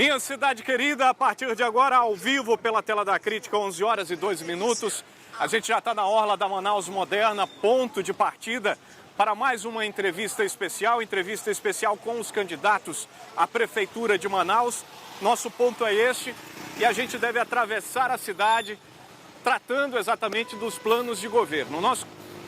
Minha cidade querida, a partir de agora, ao vivo pela tela da Crítica, 11 horas e 2 minutos. A gente já está na orla da Manaus Moderna, ponto de partida para mais uma entrevista especial com os candidatos à Prefeitura de Manaus. Nosso ponto é este e a gente deve atravessar a cidade tratando exatamente dos planos de governo. O nosso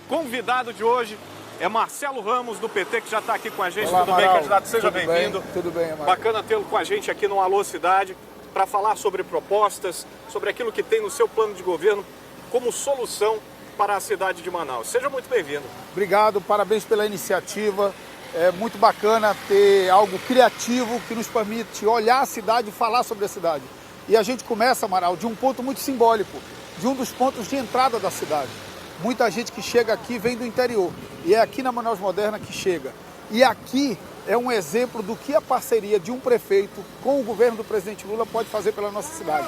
convidado de hoje é Marcelo Ramos, do PT, que já está aqui com a gente. Olá, tudo Amaral. bem, candidato? Seja bem-vindo. Tudo bem, Amaral. Bacana tê-lo com a gente aqui no Alô Cidade para falar sobre propostas, sobre aquilo que tem no seu plano de governo como solução para a cidade de Manaus. Seja muito bem-vindo. Obrigado, parabéns pela iniciativa. É muito bacana ter algo criativo que nos permite olhar a cidade e falar sobre a cidade. E a gente começa, Amaral, de um ponto muito simbólico, de um dos pontos de entrada da cidade. Muita gente que chega aqui vem do interior e é aqui na Manaus Moderna que chega. E aqui é um exemplo do que a parceria de um prefeito com o governo do presidente Lula pode fazer pela nossa cidade.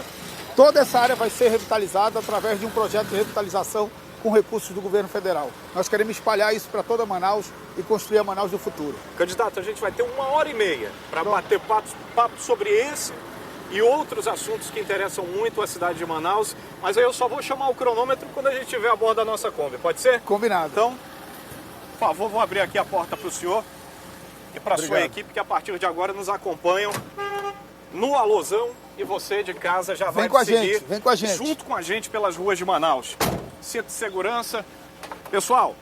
Toda essa área vai ser revitalizada através de um projeto de revitalização com recursos do governo federal. Nós queremos espalhar isso para toda Manaus e construir a Manaus do futuro. Candidato, a gente vai ter 1h30 para bater papo sobre esse e outros assuntos que interessam muito a cidade de Manaus, mas aí eu só vou chamar o cronômetro quando a gente estiver a bordo da nossa Kombi, pode ser? Combinado. Então, por favor, vou abrir aqui a porta para o senhor e para a sua equipe, que a partir de agora nos acompanham no Alôzão, e você de casa já vai seguir vem com a gente. Junto com a gente pelas ruas de Manaus. Cinto de segurança. Pessoal,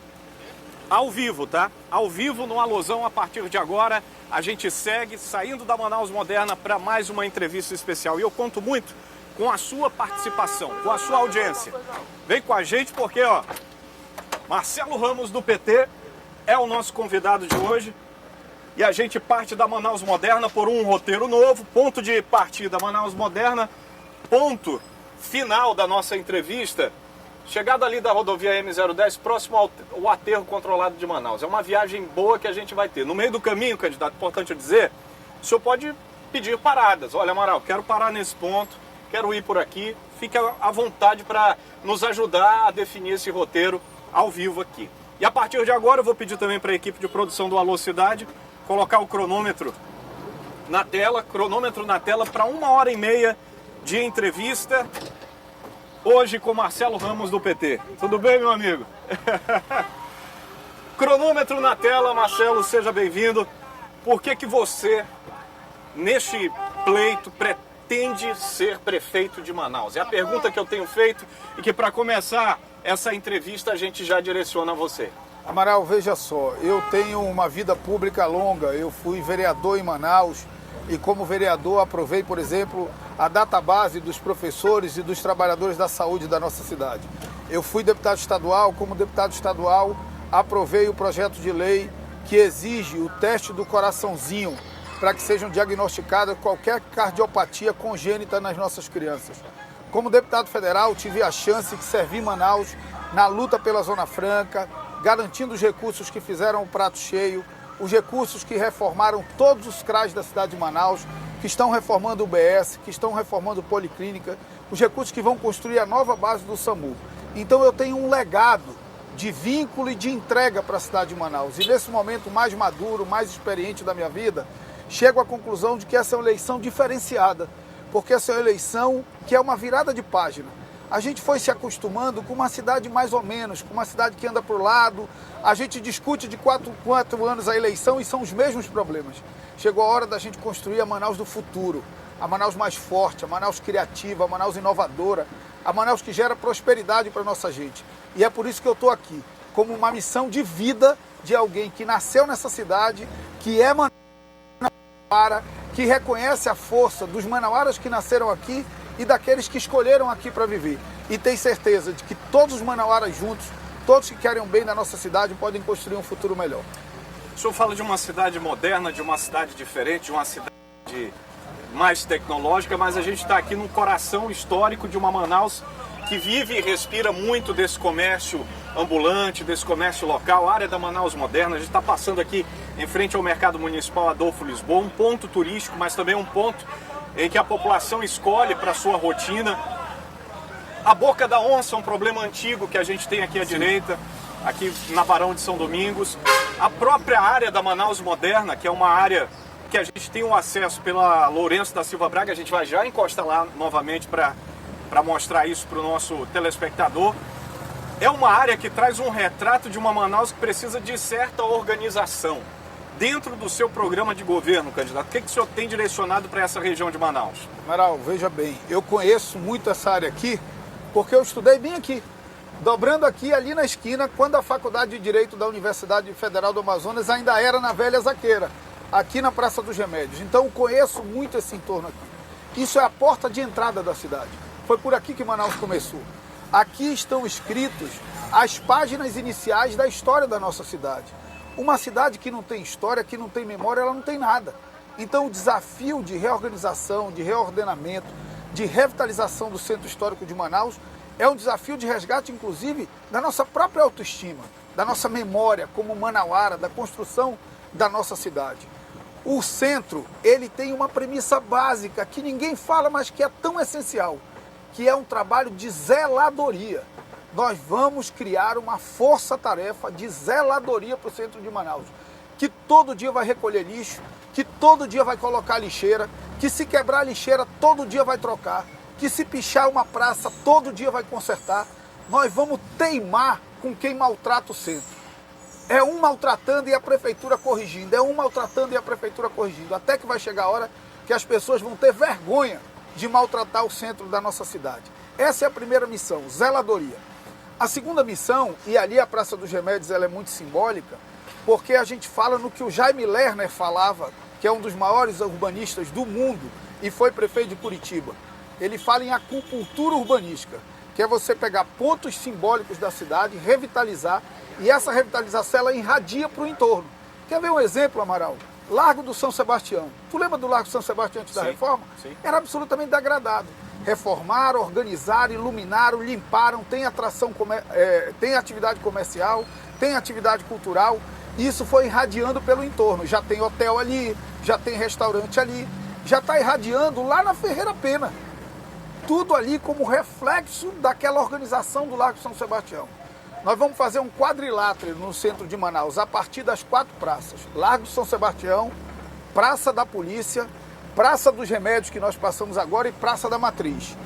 ao vivo, tá? Ao vivo no Alôzão, a partir de agora, a gente segue saindo da Manaus Moderna para mais uma entrevista especial. E eu conto muito com a sua participação, com a sua audiência. Vem com a gente porque, ó, Marcelo Ramos do PT é o nosso convidado de hoje. E a gente parte da Manaus Moderna por um roteiro novo, ponto de partida Manaus Moderna, ponto final da nossa entrevista, chegada ali da rodovia M010, próximo ao aterro controlado de Manaus. É uma viagem boa que a gente vai ter. No meio do caminho, candidato, importante eu dizer, o senhor pode pedir paradas. Olha, Amaral, quero parar nesse ponto, quero ir por aqui. Fique à vontade para nos ajudar a definir esse roteiro ao vivo aqui. E a partir de agora eu vou pedir também para a equipe de produção do Alô Cidade colocar o cronômetro na tela para 1h30 de entrevista, hoje com Marcelo Ramos do PT. Tudo bem, meu amigo? Cronômetro na tela, Marcelo, seja bem-vindo. Por que você, neste pleito, pretende ser prefeito de Manaus? É a pergunta que eu tenho feito e que, para começar essa entrevista, a gente já direciona a você. Amaral, veja só, eu tenho uma vida pública longa, eu fui vereador em Manaus e como vereador aprovei, por exemplo, a database dos professores e dos trabalhadores da saúde da nossa cidade. Eu fui deputado estadual, como deputado estadual aprovei o projeto de lei que exige o teste do coraçãozinho para que sejam diagnosticadas qualquer cardiopatia congênita nas nossas crianças. Como deputado federal tive a chance de servir Manaus na luta pela Zona Franca, garantindo os recursos que fizeram o prato cheio, os recursos que reformaram todos os CRAs da cidade de Manaus, que estão reformando o UBS, que estão reformando Policlínica, os recursos que vão construir a nova base do SAMU. Então eu tenho um legado de vínculo e de entrega para a cidade de Manaus. E nesse momento mais maduro, mais experiente da minha vida, chego à conclusão de que essa é uma eleição diferenciada, porque essa é uma eleição que é uma virada de página. A gente foi se acostumando com uma cidade mais ou menos, com uma cidade que anda para o lado. A gente discute de 4 anos a eleição e são os mesmos problemas. Chegou a hora da gente construir a Manaus do futuro, a Manaus mais forte, a Manaus criativa, a Manaus inovadora, a Manaus que gera prosperidade para a nossa gente. E é por isso que eu estou aqui, como uma missão de vida de alguém que nasceu nessa cidade, que é manauara, que reconhece a força dos manauaras que nasceram aqui e daqueles que escolheram aqui para viver. E tem certeza de que todos os manauaras juntos, todos que querem o bem da nossa cidade, podem construir um futuro melhor. O senhor fala de uma cidade moderna, de uma cidade diferente, de uma cidade mais tecnológica, mas a gente está aqui no coração histórico de uma Manaus que vive e respira muito desse comércio ambulante, desse comércio local, a área da Manaus Moderna. A gente está passando aqui em frente ao Mercado Municipal Adolfo Lisboa, um ponto turístico, mas também um ponto em que a população escolhe para sua rotina. A Boca da Onça é um problema antigo que a gente tem aqui à direita, aqui na Barão de São Domingos. A própria área da Manaus Moderna, que é uma área que a gente tem um acesso pela Lourenço da Silva Braga, a gente vai já encostar lá novamente para mostrar isso para o nosso telespectador. É uma área que traz um retrato de uma Manaus que precisa de certa organização. Dentro do seu programa de governo, candidato, o que o senhor tem direcionado para essa região de Manaus? Amaral, veja bem, eu conheço muito essa área aqui porque eu estudei bem aqui. Dobrando aqui, ali na esquina, quando a Faculdade de Direito da Universidade Federal do Amazonas ainda era na Velha Zaqueira, aqui na Praça dos Remédios. Então, conheço muito esse entorno aqui. Isso é a porta de entrada da cidade. Foi por aqui que Manaus começou. Aqui estão escritos as páginas iniciais da história da nossa cidade. Uma cidade que não tem história, que não tem memória, ela não tem nada. Então, o desafio de reorganização, de reordenamento, de revitalização do Centro Histórico de Manaus é um desafio de resgate, inclusive, da nossa própria autoestima, da nossa memória como manauara, da construção da nossa cidade. O centro, ele tem uma premissa básica que ninguém fala, mas que é tão essencial, que é um trabalho de zeladoria. Nós vamos criar uma força-tarefa de zeladoria para o centro de Manaus, que todo dia vai recolher lixo, que todo dia vai colocar lixeira, que se quebrar a lixeira, todo dia vai trocar, que se pichar uma praça, todo dia vai consertar. Nós vamos teimar com quem maltrata o centro. É um maltratando e a prefeitura corrigindo, é um maltratando e a prefeitura corrigindo, até que vai chegar a hora que as pessoas vão ter vergonha de maltratar o centro da nossa cidade. Essa é a primeira missão, zeladoria. A segunda missão, e ali a Praça dos Remédios ela é muito simbólica, porque a gente fala no que o Jaime Lerner falava, que é um dos maiores urbanistas do mundo e foi prefeito de Curitiba. Ele fala em acupuntura urbanística, que é você pegar pontos simbólicos da cidade, revitalizar, e essa revitalização ela irradia para o entorno. Quer ver um exemplo, Amaral? Largo do São Sebastião. Tu lembra do Largo do São Sebastião antes da reforma? Sim. Era absolutamente degradado. Reformaram, organizaram, iluminaram, limparam, tem atração, tem atividade comercial, tem atividade cultural. Isso foi irradiando pelo entorno. Já tem hotel ali, já tem restaurante ali, já está irradiando lá na Ferreira Pena. Tudo ali como reflexo daquela organização do Largo São Sebastião. Nós vamos fazer um quadrilátero no centro de Manaus, a partir das 4 praças. Largo São Sebastião, Praça da Polícia, Praça dos Remédios, que nós passamos agora, e Praça da Matriz.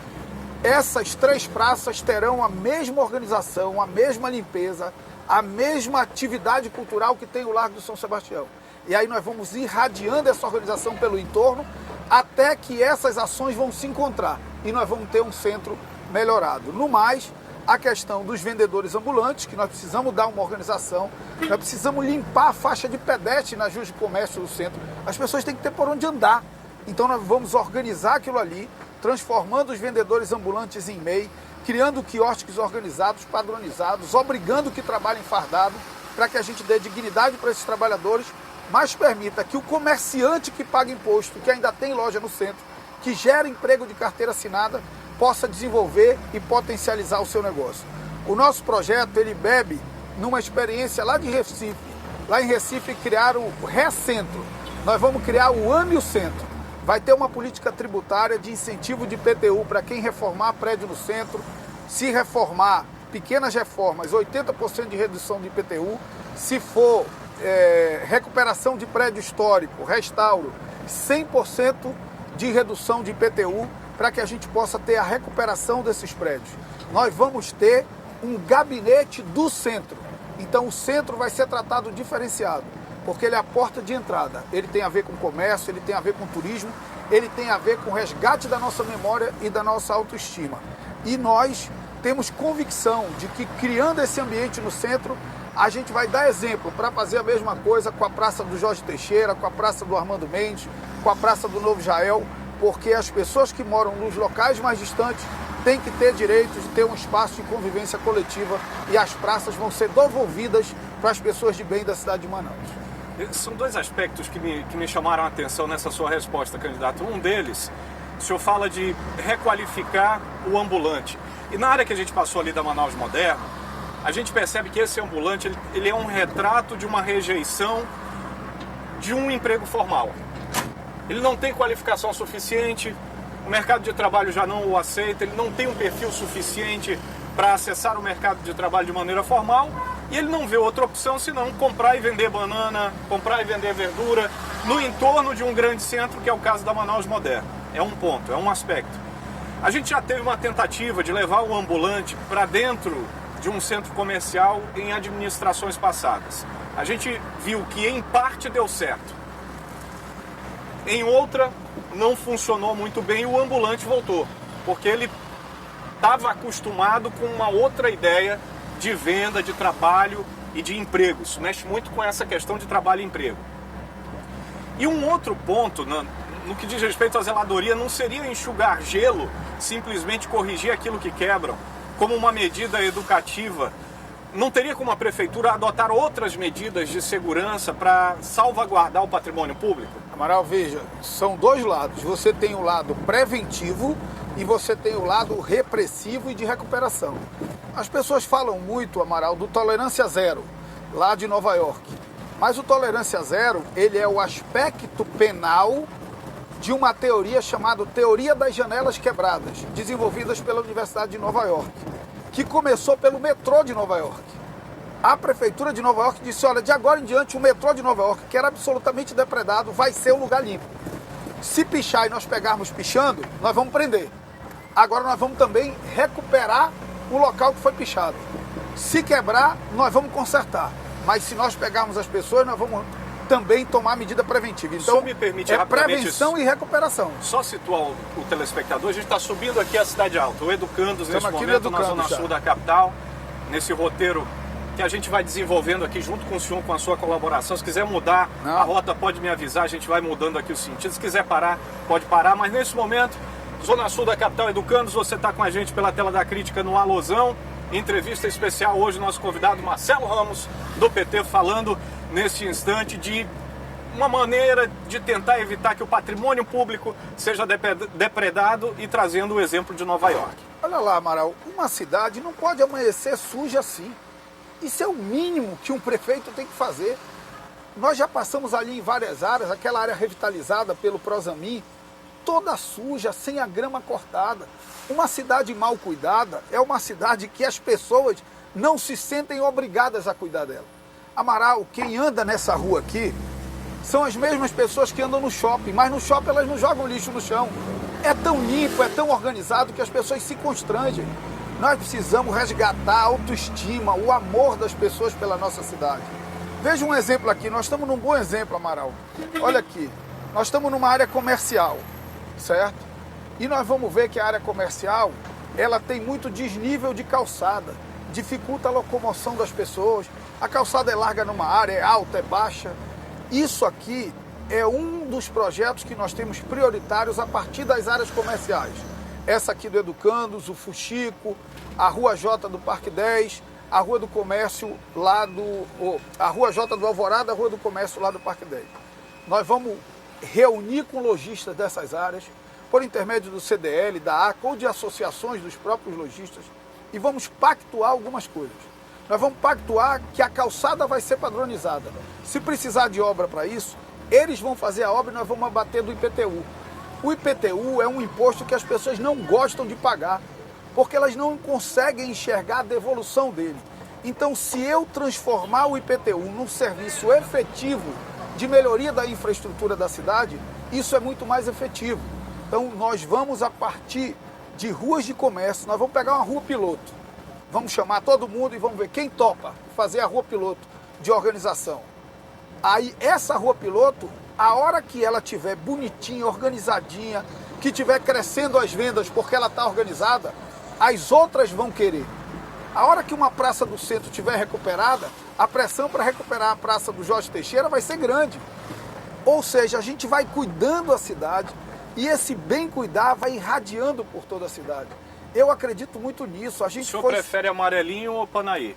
Essas 3 praças terão a mesma organização, a mesma limpeza, a mesma atividade cultural que tem o Largo do São Sebastião. E aí nós vamos irradiando essa organização pelo entorno, até que essas ações vão se encontrar e nós vamos ter um centro melhorado. No mais, a questão dos vendedores ambulantes, que nós precisamos dar uma organização, nós precisamos limpar a faixa de pedestre nas ruas de comércio do centro. As pessoas têm que ter por onde andar. Então nós vamos organizar aquilo ali, transformando os vendedores ambulantes em MEI, criando quiosques organizados, padronizados, obrigando que trabalhem fardado, para que a gente dê dignidade para esses trabalhadores, mas permita que o comerciante que paga imposto, que ainda tem loja no centro, que gera emprego de carteira assinada, possa desenvolver e potencializar o seu negócio. O nosso projeto, ele bebe numa experiência lá de Recife. Lá em Recife criaram o Recentro. Nós vamos criar o Ame o Centro. Vai ter uma política tributária de incentivo de IPTU para quem reformar prédio no centro. Se reformar, pequenas reformas, 80% de redução de IPTU. Se for recuperação de prédio histórico, restauro, 100% de redução de IPTU, para que a gente possa ter a recuperação desses prédios. Nós vamos ter um gabinete do centro. Então o centro vai ser tratado diferenciado, porque ele é a porta de entrada. Ele tem a ver com comércio, ele tem a ver com turismo, ele tem a ver com o resgate da nossa memória e da nossa autoestima. E nós temos convicção de que, criando esse ambiente no centro, a gente vai dar exemplo para fazer a mesma coisa com a Praça do Jorge Teixeira, com a Praça do Armando Mendes, com a Praça do Novo Jael, porque as pessoas que moram nos locais mais distantes têm que ter direito de ter um espaço de convivência coletiva, e as praças vão ser devolvidas para as pessoas de bem da cidade de Manaus. São 2 aspectos que me chamaram a atenção nessa sua resposta, candidato. Um deles, o senhor fala de requalificar o ambulante. E na área que a gente passou ali da Manaus Moderna, a gente percebe que esse ambulante ele é um retrato de uma rejeição de um emprego formal. Ele não tem qualificação suficiente, o mercado de trabalho já não o aceita, ele não tem um perfil suficiente para acessar o mercado de trabalho de maneira formal, E ele não vê outra opção senão comprar e vender banana, comprar e vender verdura no entorno de um grande centro, que é o caso da Manaus Moderna. É um ponto, é um aspecto. A gente já teve uma tentativa de levar o ambulante para dentro de um centro comercial em administrações passadas. A gente viu que em parte deu certo. Em outra, não funcionou muito bem e o ambulante voltou, porque ele estava acostumado com uma outra ideia de venda, de trabalho e de emprego. Isso mexe muito com essa questão de trabalho e emprego. E um outro ponto, no que diz respeito à zeladoria, não seria enxugar gelo, simplesmente corrigir aquilo que quebram, como uma medida educativa. Não teria como a prefeitura adotar outras medidas de segurança para salvaguardar o patrimônio público? Amaral, veja, são dois lados. Você tem o lado preventivo e você tem o lado repressivo e de recuperação. As pessoas falam muito, Amaral, do tolerância zero, lá de Nova York. Mas o tolerância zero, ele é o aspecto penal de uma teoria chamada Teoria das Janelas Quebradas, desenvolvidas pela Universidade de Nova York, que começou pelo metrô de Nova York. A prefeitura de Nova York disse, olha, de agora em diante o metrô de Nova York, que era absolutamente depredado, vai ser um lugar limpo. Se pichar e nós pegarmos pichando, nós vamos prender. Agora nós vamos também recuperar o local que foi pichado. Se quebrar, nós vamos consertar. Mas se nós pegarmos as pessoas, nós vamos também tomar medida preventiva. Então, me permite é prevenção e recuperação. Só situar o telespectador, a gente está subindo aqui a Cidade Alta, o Educandos, nesse momento, na zona sul da capital, nesse roteiro que a gente vai desenvolvendo aqui junto com o senhor, com a sua colaboração. Se quiser mudar a rota, pode me avisar, a gente vai mudando aqui o sentido. Se quiser parar, pode parar, mas nesse momento, zona sul da capital, Educandos, você está com a gente pela tela da crítica no Alôzão. Entrevista especial hoje, nosso convidado Marcelo Ramos, do PT, falando neste instante de uma maneira de tentar evitar que o patrimônio público seja depredado e trazendo o exemplo de Nova York. Olha lá, Amaral, uma cidade não pode amanhecer suja assim. Isso é o mínimo que um prefeito tem que fazer. Nós já passamos ali em várias áreas, aquela área revitalizada pelo Prosamin, toda suja, sem a grama cortada. Uma cidade mal cuidada é uma cidade que as pessoas não se sentem obrigadas a cuidar dela. Amaral, quem anda nessa rua aqui são as mesmas pessoas que andam no shopping, mas no shopping elas não jogam lixo no chão. É tão limpo, é tão organizado que as pessoas se constrangem. Nós precisamos resgatar a autoestima, o amor das pessoas pela nossa cidade. Veja um exemplo aqui, nós estamos num bom exemplo, Amaral. Olha aqui, nós estamos numa área comercial, certo? E nós vamos ver que a área comercial, ela tem muito desnível de calçada, dificulta a locomoção das pessoas. A calçada é larga numa área, é alta, é baixa. Isso aqui é um dos projetos que nós temos prioritários a partir das áreas comerciais. Essa aqui do Educandos, o Fuxico, a Rua J do Parque 10, a Rua do Comércio lá a Rua J do Alvorada, a Rua do Comércio lá do Parque 10. Nós vamos reunir com lojistas dessas áreas, por intermédio do CDL, da ACA ou de associações dos próprios lojistas, e vamos pactuar algumas coisas. Nós vamos pactuar que a calçada vai ser padronizada. Se precisar de obra para isso, eles vão fazer a obra e nós vamos abater do IPTU. O IPTU é um imposto que as pessoas não gostam de pagar, porque elas não conseguem enxergar a devolução dele. Então, se eu transformar o IPTU num serviço efetivo de melhoria da infraestrutura da cidade, isso é muito mais efetivo. Então, nós vamos, a partir de ruas de comércio, nós vamos pegar uma rua piloto. Vamos chamar todo mundo e vamos ver quem topa fazer a rua piloto de organização. Aí, essa rua piloto, a hora que ela estiver bonitinha, organizadinha, que estiver crescendo as vendas porque ela está organizada, as outras vão querer. A hora que uma praça do centro estiver recuperada, a pressão para recuperar a praça do Jorge Teixeira vai ser grande. Ou seja, a gente vai cuidando da cidade e esse bem cuidar vai irradiando por toda a cidade. Eu acredito muito nisso. O senhor prefere amarelinho ou Panaí?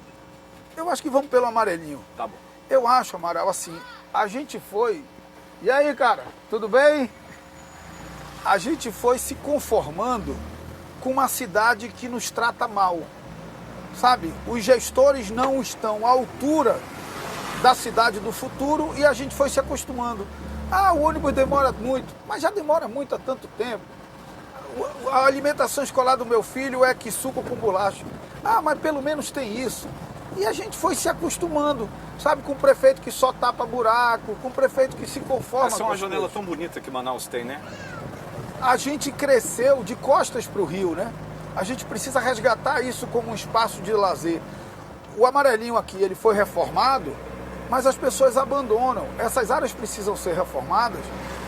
Eu acho que vamos pelo amarelinho. Tá bom. Eu acho, Amaral, assim, a gente foi... E aí, cara, tudo bem? A gente foi se conformando com uma cidade que nos trata mal. Sabe? Os gestores não estão à altura da cidade do futuro e a gente foi se acostumando. Ah, o ônibus demora muito, mas já demora muito há tanto tempo. A alimentação escolar do meu filho é que suco com bolacha. Ah, mas pelo menos tem isso. E a gente foi se acostumando, sabe, com o prefeito que só tapa buraco, com o prefeito que se conforma. Essa é uma janela coisas. tão bonita que Manaus tem, né? A gente cresceu de costas para o rio, né? A gente precisa resgatar isso como um espaço de lazer. O amarelinho aqui, ele foi reformado, mas as pessoas abandonam. Essas áreas precisam ser reformadas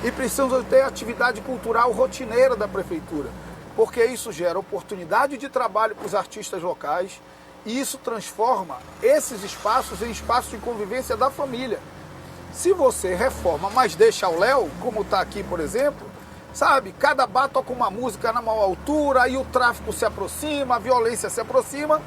e precisam ter atividade cultural rotineira da prefeitura, porque isso gera oportunidade de trabalho para os artistas locais e isso transforma esses espaços em espaços de convivência da família. Se você reforma, mas deixa ao léu, como está aqui, por exemplo, sabe, cada bar toca uma música na maior altura, aí o tráfico se aproxima, a violência se aproxima,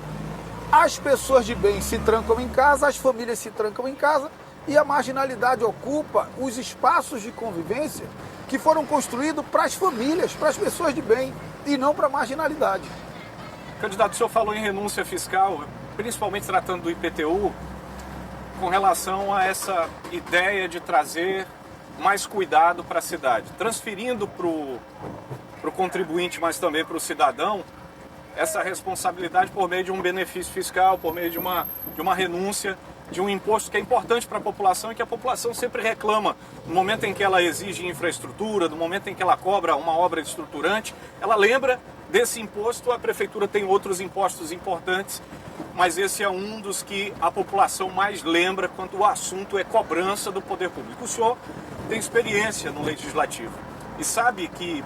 as pessoas de bem se trancam em casa, as famílias se trancam em casa e a marginalidade ocupa os espaços de convivência que foram construídos para as famílias, para as pessoas de bem e não para a marginalidade. Candidato, o senhor falou em renúncia fiscal, principalmente tratando do IPTU, com relação a essa ideia de trazer mais cuidado para a cidade, transferindo para o contribuinte, mas também para o cidadão, essa responsabilidade por meio de um benefício fiscal, por meio de uma renúncia, de um imposto que é importante para a população e que a população sempre reclama. No momento em que ela exige infraestrutura, no momento em que ela cobra uma obra estruturante, ela lembra desse imposto. A prefeitura tem outros impostos importantes, mas esse é um dos que a população mais lembra quando o assunto é cobrança do poder público. O senhor tem experiência no legislativo e sabe que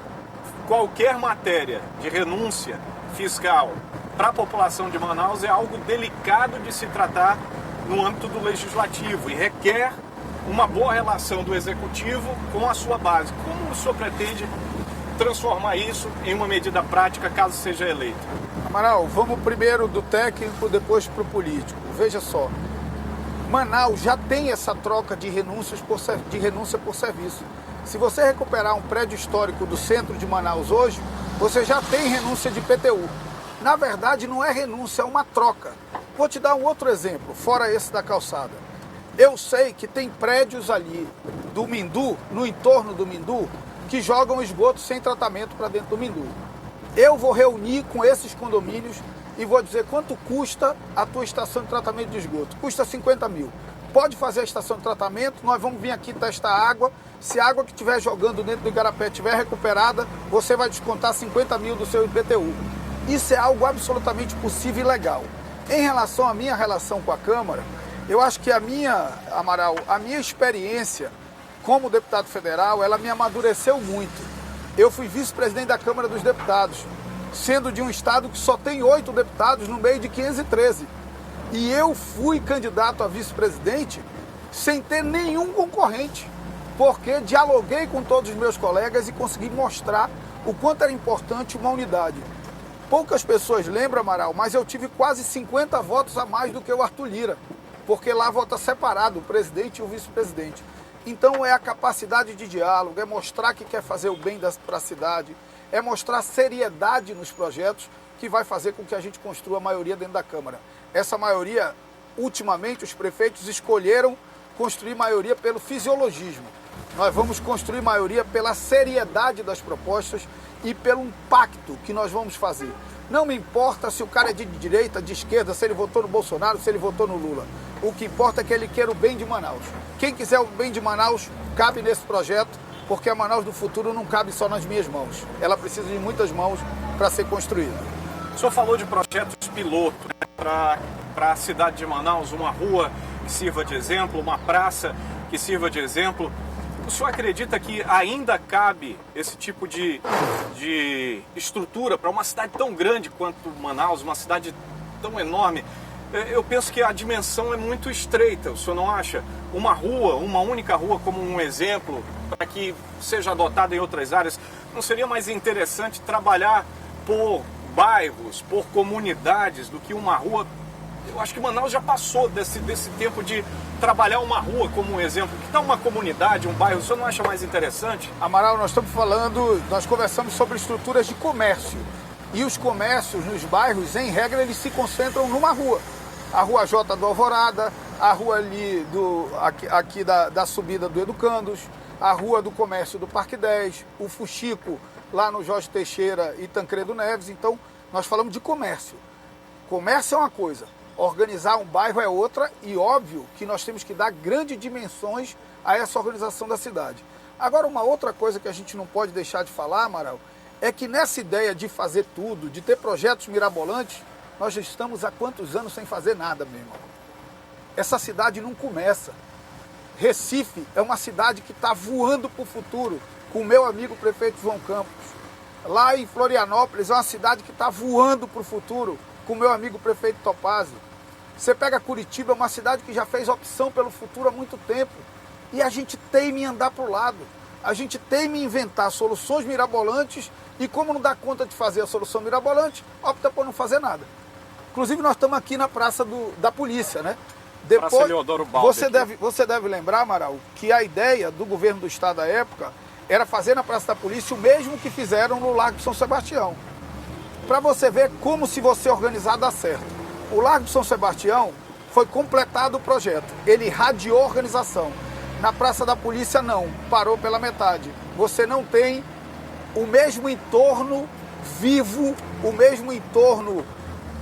qualquer matéria de renúncia fiscal para a população de Manaus é algo delicado de se tratar no âmbito do legislativo e requer uma boa relação do executivo com a sua base. Como o senhor pretende transformar isso em uma medida prática caso seja eleito? Amaral, vamos primeiro do técnico, depois para o político. Veja só, Manaus já tem essa troca de renúncia por serviço. Se você recuperar um prédio histórico do centro de Manaus hoje, você já tem renúncia de IPTU. Na verdade, não é renúncia, é uma troca. Vou te dar um outro exemplo, fora esse da calçada. Eu sei que tem prédios ali do Mindu, no entorno do Mindu, que jogam esgoto sem tratamento para dentro do Mindu. Eu vou reunir com esses condomínios e vou dizer quanto custa a tua estação de tratamento de esgoto. Custa 50 mil. Pode fazer a estação de tratamento, nós vamos vir aqui testar a água. Se a água que estiver jogando dentro do igarapé estiver recuperada, você vai descontar 50 mil do seu IPTU. Isso é algo absolutamente possível e legal. Em relação à minha relação com a Câmara, eu acho que Amaral, a minha experiência como deputado federal, ela me amadureceu muito. Eu fui vice-presidente da Câmara dos Deputados, sendo de um estado que só tem 8 deputados no meio de 513. E eu fui candidato a vice-presidente sem ter nenhum concorrente, porque dialoguei com todos os meus colegas e consegui mostrar o quanto era importante uma unidade. Poucas pessoas lembram, Amaral, mas eu tive quase 50 votos a mais do que o Arthur Lira, porque lá vota separado o presidente e o vice-presidente. Então é a capacidade de diálogo, é mostrar que quer fazer o bem para a cidade, é mostrar seriedade nos projetos que vai fazer com que a gente construa a maioria dentro da Câmara. Essa maioria, ultimamente, os prefeitos escolheram construir maioria pelo fisiologismo. Nós vamos construir maioria pela seriedade das propostas e pelo impacto que nós vamos fazer. Não me importa se o cara é de direita, de esquerda, se ele votou no Bolsonaro, se ele votou no Lula. O que importa é que ele queira o bem de Manaus. Quem quiser o bem de Manaus, cabe nesse projeto, porque a Manaus do futuro não cabe só nas minhas mãos. Ela precisa de muitas mãos para ser construída. O senhor falou de projetos piloto, né, para a cidade de Manaus, uma rua que sirva de exemplo, uma praça que sirva de exemplo. O senhor acredita que ainda cabe esse tipo de estrutura para uma cidade tão grande quanto Manaus, uma cidade tão enorme? Eu penso que a dimensão é muito estreita, o senhor não acha? Uma rua, uma única rua como um exemplo, para que seja adotada em outras áreas, não seria mais interessante trabalhar por bairros, por comunidades, do que uma rua? Eu acho que Manaus já passou desse tempo de trabalhar uma rua como um exemplo. Que tal uma comunidade, um bairro? O senhor não acha mais interessante? Amaral, nós conversamos sobre estruturas de comércio. E os comércios nos bairros, em regra, eles se concentram numa rua. A Rua J do Alvorada, a rua ali aqui da subida do Educandos, a Rua do Comércio do Parque 10, o Fuxico lá no Jorge Teixeira e Tancredo Neves. Então, nós falamos de comércio. Comércio é uma coisa, Organizar um bairro é outra e óbvio que nós temos que dar grandes dimensões a essa organização da cidade. Agora, uma outra coisa que a gente não pode deixar de falar, Amaral, é que nessa ideia de fazer tudo, de ter projetos mirabolantes, nós já estamos há quantos anos sem fazer nada, meu irmão? Essa cidade não começa. Recife é uma cidade que está voando para o futuro, com o meu amigo prefeito João Campos. Lá em Florianópolis é uma cidade que está voando para o futuro, com o meu amigo prefeito Topazio. Você pega Curitiba, é uma cidade que já fez opção pelo futuro há muito tempo. E a gente teima em andar para o lado. A gente teima em inventar soluções mirabolantes e como não dá conta de fazer a solução mirabolante, opta por não fazer nada. Inclusive nós estamos aqui na Praça da Polícia, né? Depois, você deve lembrar, Amaral, que a ideia do governo do estado da época era fazer na Praça da Polícia o mesmo que fizeram no Largo de São Sebastião. Para você ver como se você organizar dá certo. O Largo de São Sebastião foi completado o projeto, ele irradiou a organização. Na Praça da Polícia não, parou pela metade. Você não tem o mesmo entorno vivo, o mesmo entorno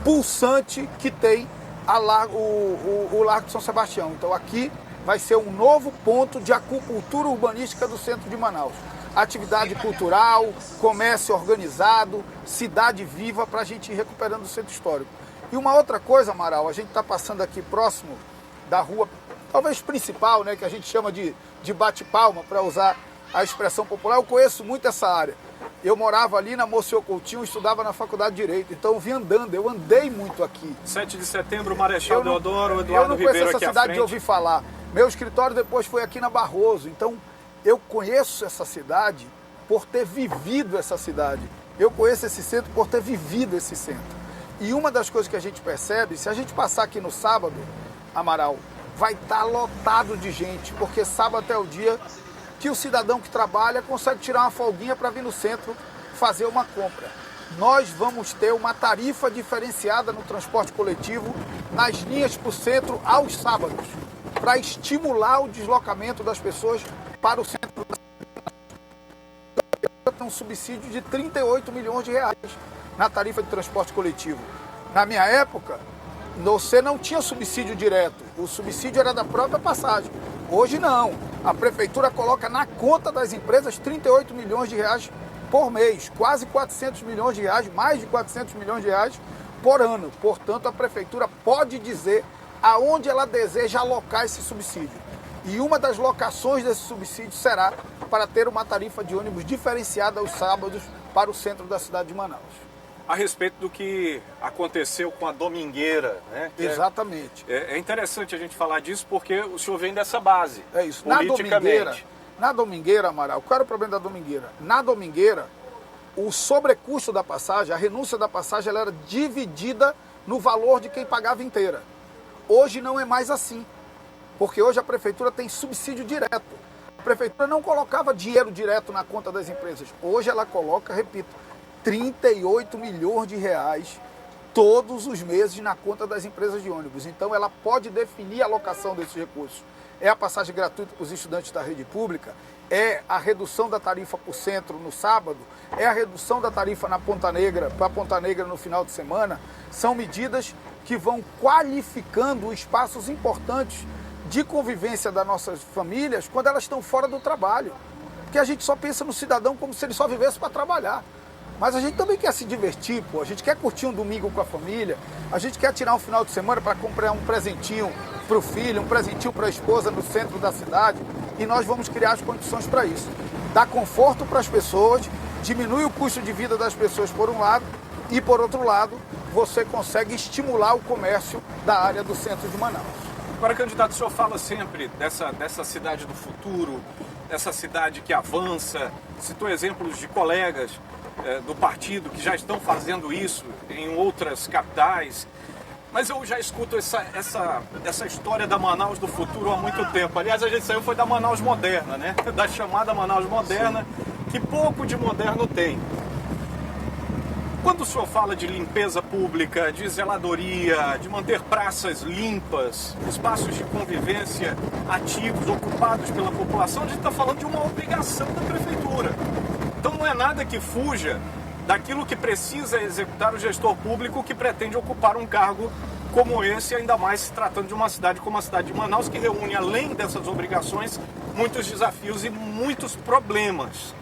pulsante que tem o Largo de São Sebastião. Então aqui vai ser um novo ponto de acupuntura urbanística do centro de Manaus. Atividade cultural, comércio organizado, cidade viva para a gente ir recuperando o centro histórico. E uma outra coisa, Amaral, a gente está passando aqui próximo da rua, talvez principal, né, que a gente chama de bate-palma, para usar a expressão popular. Eu conheço muito essa área. Eu morava ali na Monsenhor Coutinho, estudava na Faculdade de Direito, então eu vim andando, eu andei muito aqui. 7 de setembro, Marechal Deodoro, Eduardo Ribeiro aqui à frente. Eu não conheço essa cidade de ouvir falar. Meu escritório depois foi aqui na Barroso, então eu conheço essa cidade por ter vivido essa cidade. Eu conheço esse centro por ter vivido esse centro. E uma das coisas que a gente percebe, se a gente passar aqui no sábado, Amaral, vai estar lotado de gente, porque sábado é o dia que o cidadão que trabalha consegue tirar uma folguinha para vir no centro fazer uma compra. Nós vamos ter uma tarifa diferenciada no transporte coletivo nas linhas para o centro aos sábados, para estimular o deslocamento das pessoas para o centro da cidade. Tem um subsídio de 38 milhões de reais na tarifa de transporte coletivo. Na minha época, você não tinha subsídio direto, o subsídio era da própria passagem. Hoje não, a prefeitura coloca na conta das empresas 38 milhões de reais por mês, quase 400 milhões de reais, mais de 400 milhões de reais por ano. Portanto, a prefeitura pode dizer aonde ela deseja alocar esse subsídio. E uma das locações desse subsídio será para ter uma tarifa de ônibus diferenciada aos sábados para o centro da cidade de Manaus. A respeito do que aconteceu com a Domingueira, né? Exatamente. É interessante a gente falar disso porque o senhor vem dessa base. É isso. Politicamente. Na Domingueira, Amaral, qual era o problema da Domingueira? Na Domingueira, o sobrecusto da passagem, a renúncia da passagem, ela era dividida no valor de quem pagava inteira. Hoje não é mais assim, porque hoje a prefeitura tem subsídio direto. A prefeitura não colocava dinheiro direto na conta das empresas. Hoje ela coloca, repito, 38 milhões de reais todos os meses na conta das empresas de ônibus. Então ela pode definir a alocação desses recursos. É a passagem gratuita para os estudantes da rede pública, é a redução da tarifa para o centro no sábado, é a redução da tarifa na Ponta Negra, para a Ponta Negra no final de semana. São medidas que vão qualificando espaços importantes de convivência das nossas famílias quando elas estão fora do trabalho. Porque a gente só pensa no cidadão como se ele só vivesse para trabalhar. Mas a gente também quer se divertir, pô. A gente quer curtir um domingo com a família, a gente quer tirar um final de semana para comprar um presentinho para o filho, um presentinho para a esposa no centro da cidade, e nós vamos criar as condições para isso. Dar conforto para as pessoas, diminui o custo de vida das pessoas por um lado, e por outro lado, você consegue estimular o comércio da área do centro de Manaus. Agora, candidato, o senhor fala sempre dessa cidade do futuro, dessa cidade que avança, citou exemplos de colegas do partido que já estão fazendo isso em outras capitais, mas eu já escuto essa história da Manaus do futuro há muito tempo. Aliás, a gente saiu foi da Manaus moderna, né? Da chamada Manaus moderna, que pouco de moderno tem. Quando o senhor fala de limpeza pública, de zeladoria, de manter praças limpas, espaços de convivência ativos, ocupados pela população, a gente está falando de uma obrigação da prefeitura. Então não é nada que fuja daquilo que precisa executar o gestor público que pretende ocupar um cargo como esse, ainda mais se tratando de uma cidade como a cidade de Manaus, que reúne, além dessas obrigações, muitos desafios e muitos problemas.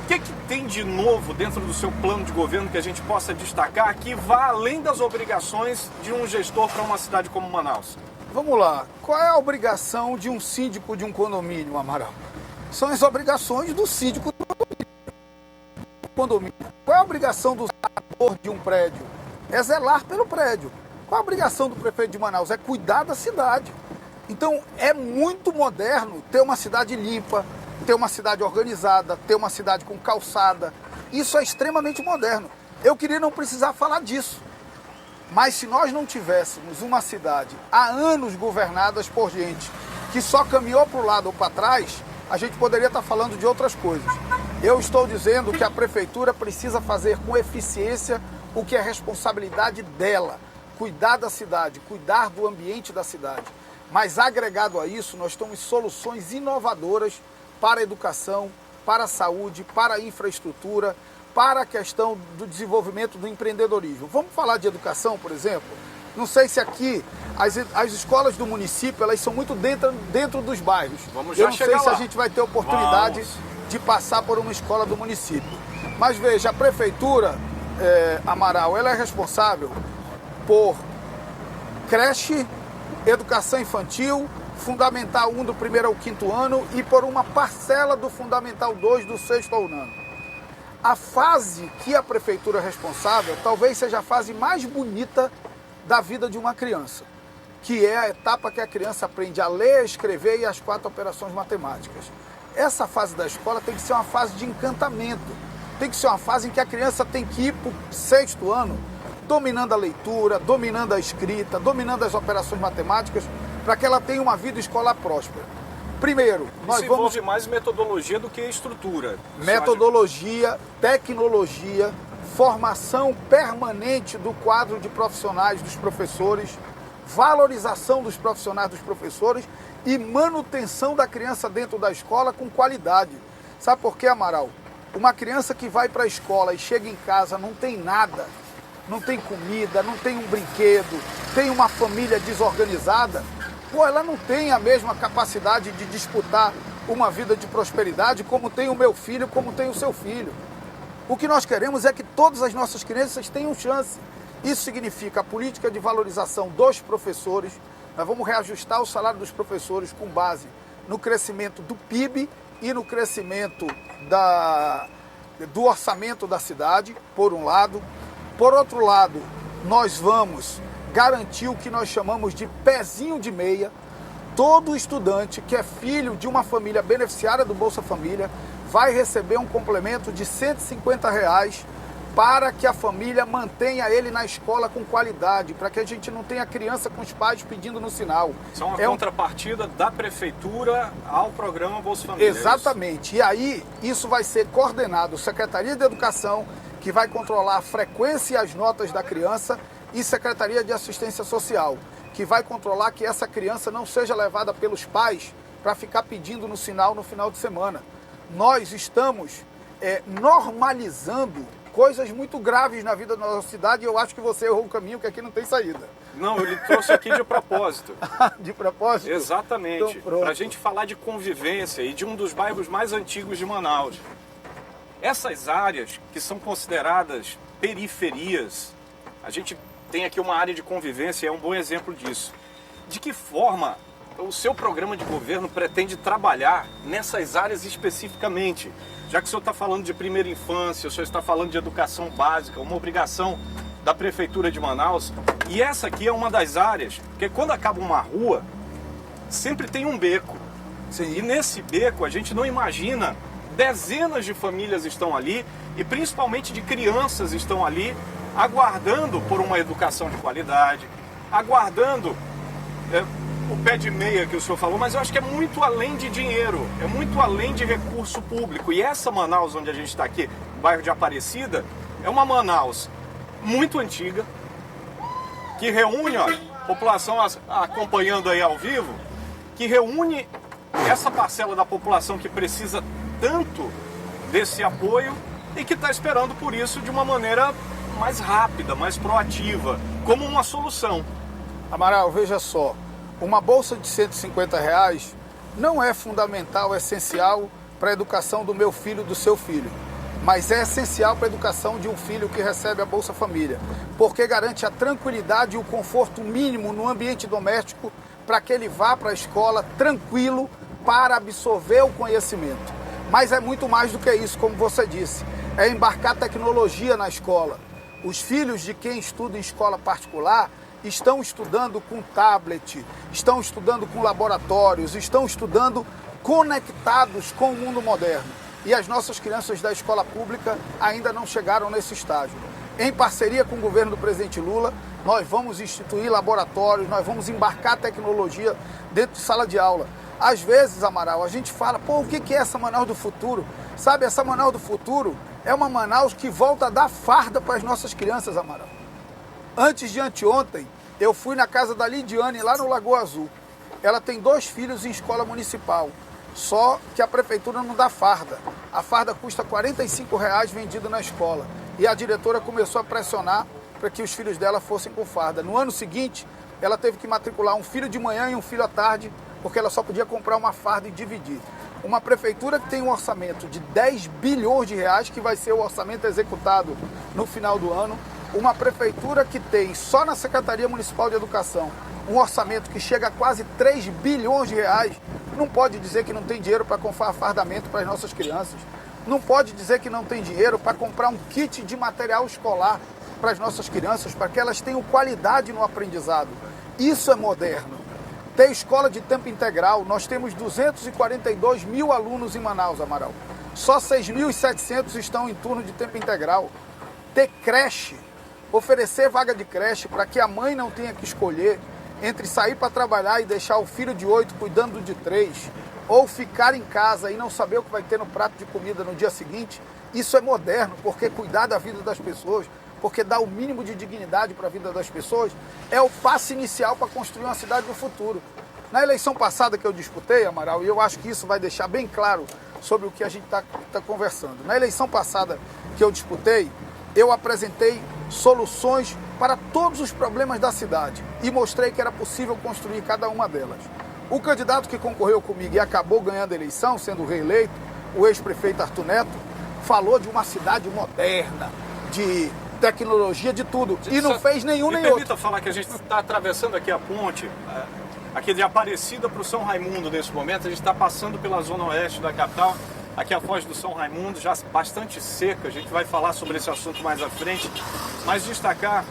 O que tem de novo dentro do seu plano de governo que a gente possa destacar que vá além das obrigações de um gestor para uma cidade como Manaus? Vamos lá. Qual é a obrigação de um síndico de um condomínio, Amaral? São as obrigações do síndico do condomínio. Qual é a obrigação do zelador de um prédio? É zelar pelo prédio. Qual é a obrigação do prefeito de Manaus? É cuidar da cidade. Então, é muito moderno ter uma cidade limpa, ter uma cidade organizada, ter uma cidade com calçada. Isso é extremamente moderno. Eu queria não precisar falar disso. Mas se nós não tivéssemos uma cidade há anos governadas por gente que só caminhou para o lado ou para trás, a gente poderia estar falando de outras coisas. Eu estou dizendo que a prefeitura precisa fazer com eficiência o que é responsabilidade dela. Cuidar da cidade, cuidar do ambiente da cidade. Mas agregado a isso, nós temos soluções inovadoras para a educação, para a saúde, para a infraestrutura, para a questão do desenvolvimento do empreendedorismo. Vamos falar de educação, por exemplo? Não sei se aqui as escolas do município elas são muito dentro dos bairros. Vamos já Eu não sei chegar se a lá. gente vai ter oportunidade de passar por uma escola do município. Mas veja, a prefeitura, Amaral, ela é responsável por creche, educação infantil, Fundamental 1 do 1º ao 5º ano e por uma parcela do Fundamental 2 do 6º ao 9º. A fase que a prefeitura é responsável talvez seja a fase mais bonita da vida de uma criança, que é a etapa que a criança aprende a ler, a escrever e as 4 operações matemáticas. Essa fase da escola tem que ser uma fase de encantamento, tem que ser uma fase em que a criança tem que ir para o 6º ano dominando a leitura, dominando a escrita, dominando as operações matemáticas, para que ela tenha uma vida escolar próspera. Primeiro, nós Isso envolve mais metodologia do que estrutura. Metodologia, tecnologia, formação permanente do quadro de profissionais dos professores, valorização dos profissionais dos professores e manutenção da criança dentro da escola com qualidade. Sabe por quê, Amaral? Uma criança que vai para a escola e chega em casa não tem nada, não tem comida, não tem um brinquedo, tem uma família desorganizada, ela não tem a mesma capacidade de disputar uma vida de prosperidade como tem o meu filho, como tem o seu filho. O que nós queremos é que todas as nossas crianças tenham chance. Isso significa a política de valorização dos professores. Nós vamos reajustar o salário dos professores com base no crescimento do PIB e no crescimento do orçamento da cidade, por um lado. Por outro lado, nós vamos garantir o que nós chamamos de pezinho de meia. Todo estudante que é filho de uma família beneficiária do Bolsa Família vai receber um complemento de R$ 150 para que a família mantenha ele na escola com qualidade, para que a gente não tenha criança com os pais pedindo no sinal. Isso é uma contrapartida da prefeitura ao programa Bolsa Família. Exatamente. E aí, isso vai ser coordenado, Secretaria de Educação, que vai controlar a frequência e as notas da criança, e Secretaria de Assistência Social, que vai controlar que essa criança não seja levada pelos pais para ficar pedindo no sinal no final de semana. Nós estamos normalizando coisas muito graves na vida da nossa cidade e eu acho que você errou o caminho, que aqui não tem saída. Não, ele trouxe aqui de propósito. De propósito? Exatamente. Então, para a gente falar de convivência e de um dos bairros mais antigos de Manaus. Essas áreas que são consideradas periferias, a gente tem aqui uma área de convivência e é um bom exemplo disso. De que forma o seu programa de governo pretende trabalhar nessas áreas especificamente? Já que o senhor está falando de primeira infância, o senhor está falando de educação básica, uma obrigação da Prefeitura de Manaus. E essa aqui é uma das áreas, porque quando acaba uma rua, sempre tem um beco. Sim. E nesse beco a gente não imagina, dezenas de famílias estão ali e principalmente de crianças estão ali aguardando por uma educação de qualidade, aguardando o pé de meia que o senhor falou, mas eu acho que é muito além de dinheiro, é muito além de recurso público. E essa Manaus, onde a gente está aqui, no bairro de Aparecida, é uma Manaus muito antiga, que reúne, ó, população acompanhando aí ao vivo, que reúne essa parcela da população que precisa tanto desse apoio e que está esperando por isso de uma maneira mais rápida, mais proativa, como uma solução. Amaral, veja só, uma bolsa de R$150 não é fundamental, essencial para a educação do meu filho, do seu filho, mas é essencial para a educação de um filho que recebe a Bolsa Família, porque garante a tranquilidade e o conforto mínimo no ambiente doméstico para que ele vá para a escola tranquilo para absorver o conhecimento. Mas é muito mais do que isso, como você disse, é embarcar tecnologia na escola. Os filhos de quem estuda em escola particular estão estudando com tablet, estão estudando com laboratórios, estão estudando conectados com o mundo moderno. E as nossas crianças da escola pública ainda não chegaram nesse estágio. Em parceria com o governo do presidente Lula, nós vamos instituir laboratórios, nós vamos embarcar tecnologia dentro de sala de aula. Às vezes, Amaral, a gente fala, pô, o que é essa Manaus do futuro? Sabe, essa Manaus do futuro é uma Manaus que volta a dar farda para as nossas crianças, Amaral. Antes de anteontem, eu fui na casa da Lidiane, lá no Lagoa Azul. Ela tem 2 filhos em escola municipal, só que a prefeitura não dá farda. A farda custa R$45 vendida na escola. E a diretora começou a pressionar para que os filhos dela fossem com farda. No ano seguinte, ela teve que matricular um filho de manhã e um filho à tarde, porque ela só podia comprar uma farda e dividir. Uma prefeitura que tem um orçamento de R$10 bilhões, que vai ser o orçamento executado no final do ano. Uma prefeitura que tem, só na Secretaria Municipal de Educação, um orçamento que chega a quase R$3 bilhões, não pode dizer que não tem dinheiro para comprar fardamento para as nossas crianças. Não pode dizer que não tem dinheiro para comprar um kit de material escolar para as nossas crianças, para que elas tenham qualidade no aprendizado. Isso é moderno. Ter escola de tempo integral, nós temos 242 mil alunos em Manaus, Amaral. Só 6.700 estão em turno de tempo integral. Ter creche, oferecer vaga de creche para que a mãe não tenha que escolher entre sair para trabalhar e deixar o filho de 8 cuidando de 3, ou ficar em casa e não saber o que vai ter no prato de comida no dia seguinte. Isso é moderno, porque cuidar da vida das pessoas, porque dar o mínimo de dignidade para a vida das pessoas é o passo inicial para construir uma cidade do futuro. Na eleição passada que eu disputei, Amaral, e eu acho que isso vai deixar bem claro sobre o que a gente está conversando. Na eleição passada que eu disputei, eu apresentei soluções para todos os problemas da cidade e mostrei que era possível construir cada uma delas. O candidato que concorreu comigo e acabou ganhando a eleição, sendo reeleito, o ex-prefeito Arthur Neto, falou de uma cidade moderna, de tecnologia, de tudo, e não fez nenhum nem outro. Me permita falar que a gente está atravessando aqui a ponte, aqui de Aparecida para o São Raimundo nesse momento. A gente está passando pela zona oeste da capital, aqui a Foz do São Raimundo, já bastante seca. A gente vai falar sobre esse assunto mais à frente, mas destacar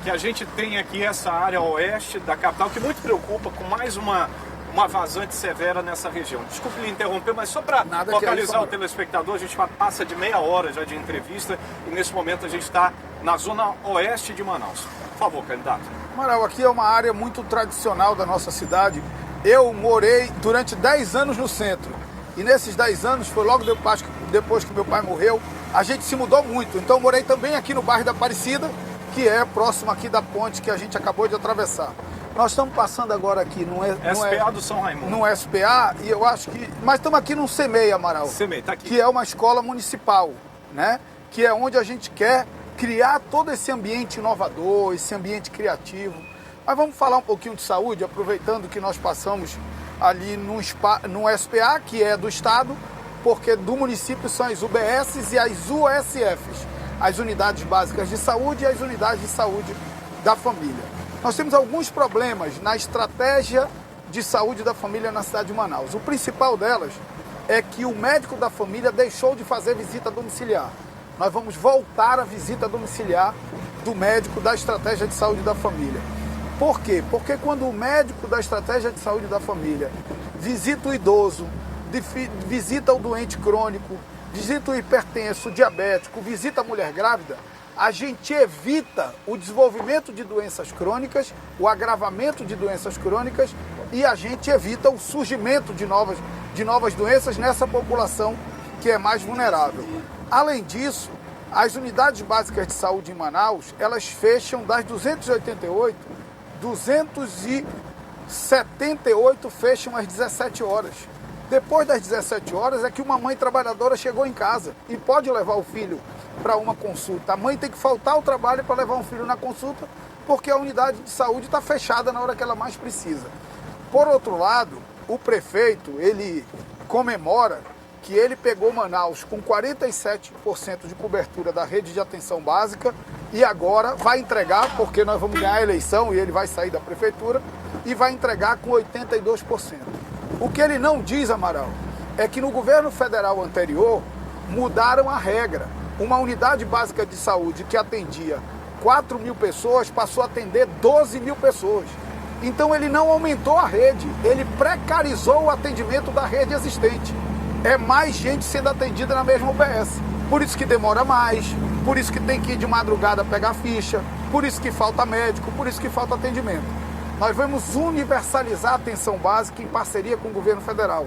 que a gente tem aqui essa área oeste da capital que muito preocupa com mais uma vazante severa nessa região. Desculpe lhe interromper, mas só para localizar o telespectador, a gente passa de meia hora já de entrevista e nesse momento a gente está na zona oeste de Manaus. Por favor, candidato. Amaral, aqui é uma área muito tradicional da nossa cidade. Eu morei durante 10 anos no centro e nesses 10 anos, foi logo depois que meu pai morreu, a gente se mudou muito. Então eu morei também aqui no bairro da Aparecida, que é próximo aqui da ponte que a gente acabou de atravessar. Nós estamos passando agora aqui no SPA do São Raimundo. No SPA, e eu acho que... Mas estamos aqui no CEMEI, Amaral. CEMEI, tá aqui. Que é uma escola municipal, né? Que é onde a gente quer criar todo esse ambiente inovador, esse ambiente criativo. Mas vamos falar um pouquinho de saúde, aproveitando que nós passamos ali no SPA, que é do Estado, porque do município são as UBSs e as USFs, as Unidades Básicas de Saúde e as Unidades de Saúde da Família. Nós temos alguns problemas na estratégia de saúde da família na cidade de Manaus. O principal delas é que o médico da família deixou de fazer visita domiciliar. Nós vamos voltar à visita domiciliar do médico da estratégia de saúde da família. Por quê? Porque quando o médico da estratégia de saúde da família visita o idoso, visita o doente crônico, visita o hipertenso, o diabético, visita a mulher grávida, a gente evita o desenvolvimento de doenças crônicas, o agravamento de doenças crônicas e a gente evita o surgimento de novas doenças nessa população que é mais vulnerável. Além disso, as unidades básicas de saúde em Manaus, elas fecham das 288, 278 fecham às 17 horas. Depois das 17 horas é que uma mãe trabalhadora chegou em casa e pode levar o filho para uma consulta. A mãe tem que faltar ao trabalho para levar um filho na consulta, porque a unidade de saúde está fechada na hora que ela mais precisa. Por outro lado, o prefeito, ele comemora que ele pegou Manaus com 47% de cobertura da rede de atenção básica e agora vai entregar, porque nós vamos ganhar a eleição e ele vai sair da prefeitura, e vai entregar com 82%. O que ele não diz, Amaral, é que no governo federal anterior mudaram a regra. Uma unidade básica de saúde que atendia 4 mil pessoas passou a atender 12 mil pessoas. Então ele não aumentou a rede, ele precarizou o atendimento da rede existente. É mais gente sendo atendida na mesma UBS. Por isso que demora mais, por isso que tem que ir de madrugada pegar ficha, por isso que falta médico, por isso que falta atendimento. Nós vamos universalizar a atenção básica em parceria com o governo federal,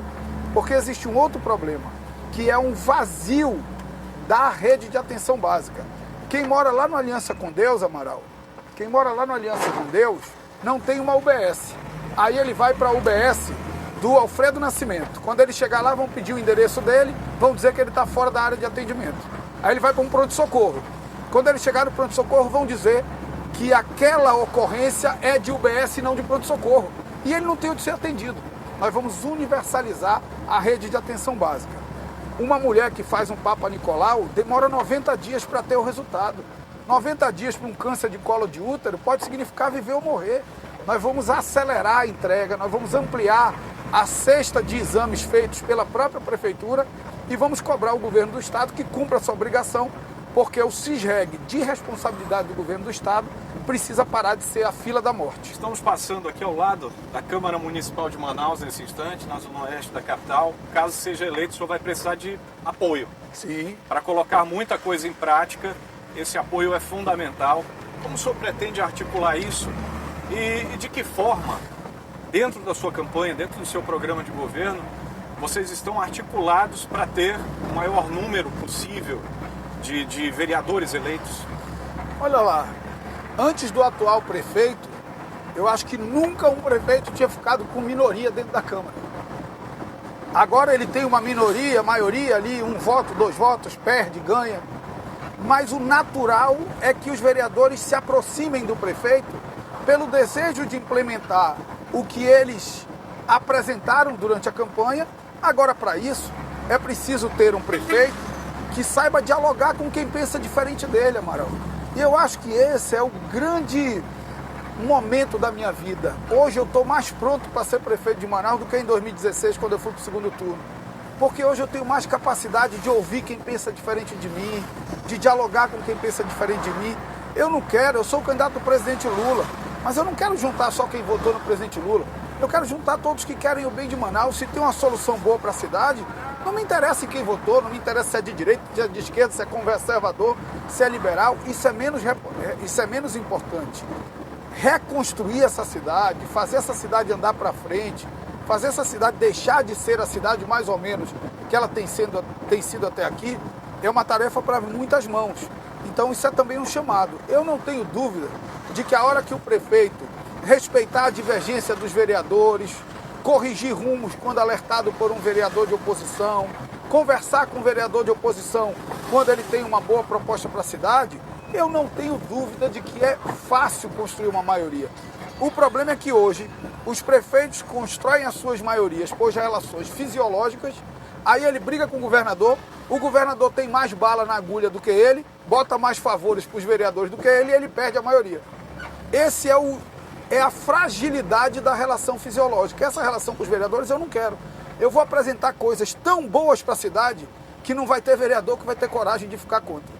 porque existe um outro problema, que é um vazio da rede de atenção básica. Quem mora lá no Aliança com Deus, Amaral, quem mora lá no Aliança com Deus, não tem uma UBS. Aí ele vai para a UBS do Alfredo Nascimento. Quando ele chegar lá, vão pedir o endereço dele, vão dizer que ele está fora da área de atendimento. Aí ele vai para um pronto-socorro. Quando ele chegar no pronto-socorro, vão dizer que aquela ocorrência é de UBS e não de pronto-socorro. E ele não tem onde ser atendido. Nós vamos universalizar a rede de atenção básica. Uma mulher que faz um Papa Nicolau demora 90 dias para ter o resultado. 90 dias para um câncer de colo de útero pode significar viver ou morrer. Nós vamos acelerar a entrega, nós vamos ampliar a cesta de exames feitos pela própria prefeitura e vamos cobrar o governo do estado que cumpra a sua obrigação, porque o CISREG, de responsabilidade do governo do estado, precisa parar de ser a fila da morte. Estamos passando aqui ao lado da Câmara Municipal de Manaus nesse instante, na zona oeste da capital. Caso seja eleito, o senhor vai precisar de apoio. Sim. Para colocar muita coisa em prática, esse apoio é fundamental. Como o senhor pretende articular isso e de que forma, dentro da sua campanha, dentro do seu programa de governo, vocês estão articulados para ter o maior número possível de vereadores eleitos? Olha lá, antes do atual prefeito, eu acho que nunca um prefeito tinha ficado com minoria dentro da Câmara. Agora ele tem uma minoria, maioria ali, 1 voto, 2 votos, perde, ganha. Mas o natural é que os vereadores se aproximem do prefeito pelo desejo de implementar o que eles apresentaram durante a campanha. Agora, para isso, é preciso ter um prefeito que saiba dialogar com quem pensa diferente dele, Amaral. E eu acho que esse é o grande momento da minha vida. Hoje eu estou mais pronto para ser prefeito de Manaus do que em 2016, quando eu fui para o segundo turno. Porque hoje eu tenho mais capacidade de ouvir quem pensa diferente de mim, de dialogar com quem pensa diferente de mim. Eu sou o candidato do presidente Lula, mas eu não quero juntar só quem votou no presidente Lula. Eu quero juntar todos que querem o bem de Manaus. Se tem uma solução boa para a cidade, não me interessa em quem votou, não me interessa se é de direita, se é de esquerda, se é conservador, se é liberal. Isso é menos importante. Reconstruir essa cidade, fazer essa cidade andar para frente, fazer essa cidade deixar de ser a cidade mais ou menos que ela tem sido até aqui, é uma tarefa para muitas mãos. Então isso é também um chamado. Eu não tenho dúvida de que a hora que o prefeito respeitar a divergência dos vereadores, corrigir rumos quando alertado por um vereador de oposição, conversar com um vereador de oposição quando ele tem uma boa proposta para a cidade, eu não tenho dúvida de que é fácil construir uma maioria. O problema é que hoje os prefeitos constroem as suas maiorias por relações fisiológicas, aí ele briga com o governador tem mais bala na agulha do que ele, bota mais favores para os vereadores do que ele e ele perde a maioria. Esse é a fragilidade da relação fisiológica. Essa relação com os vereadores eu não quero. Eu vou apresentar coisas tão boas para a cidade que não vai ter vereador que vai ter coragem de ficar contra.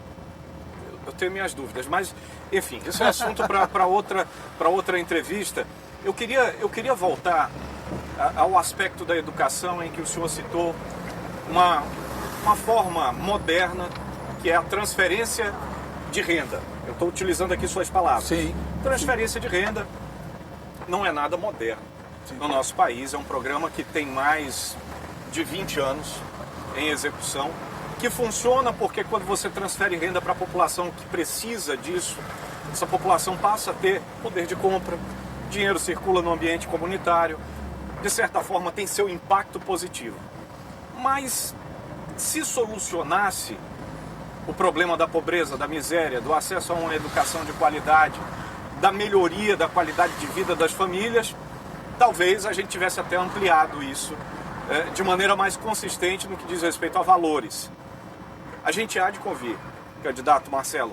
Eu tenho minhas dúvidas, mas, enfim, isso é assunto para outra entrevista. Eu queria voltar ao aspecto da educação em que o senhor citou uma forma moderna, que é a transferência de renda. Eu estou utilizando aqui suas palavras. Sim. Transferência de renda não é nada moderno. Sim. No nosso país é um programa que tem mais de 20 anos em execução, que funciona porque quando você transfere renda para a população que precisa disso, essa população passa a ter poder de compra, dinheiro circula no ambiente comunitário, de certa forma tem seu impacto positivo. Mas se solucionasse o problema da pobreza, da miséria, do acesso a uma educação de qualidade, da melhoria da qualidade de vida das famílias, talvez a gente tivesse até ampliado isso de maneira mais consistente no que diz respeito a valores. A gente há de convir, candidato Marcelo,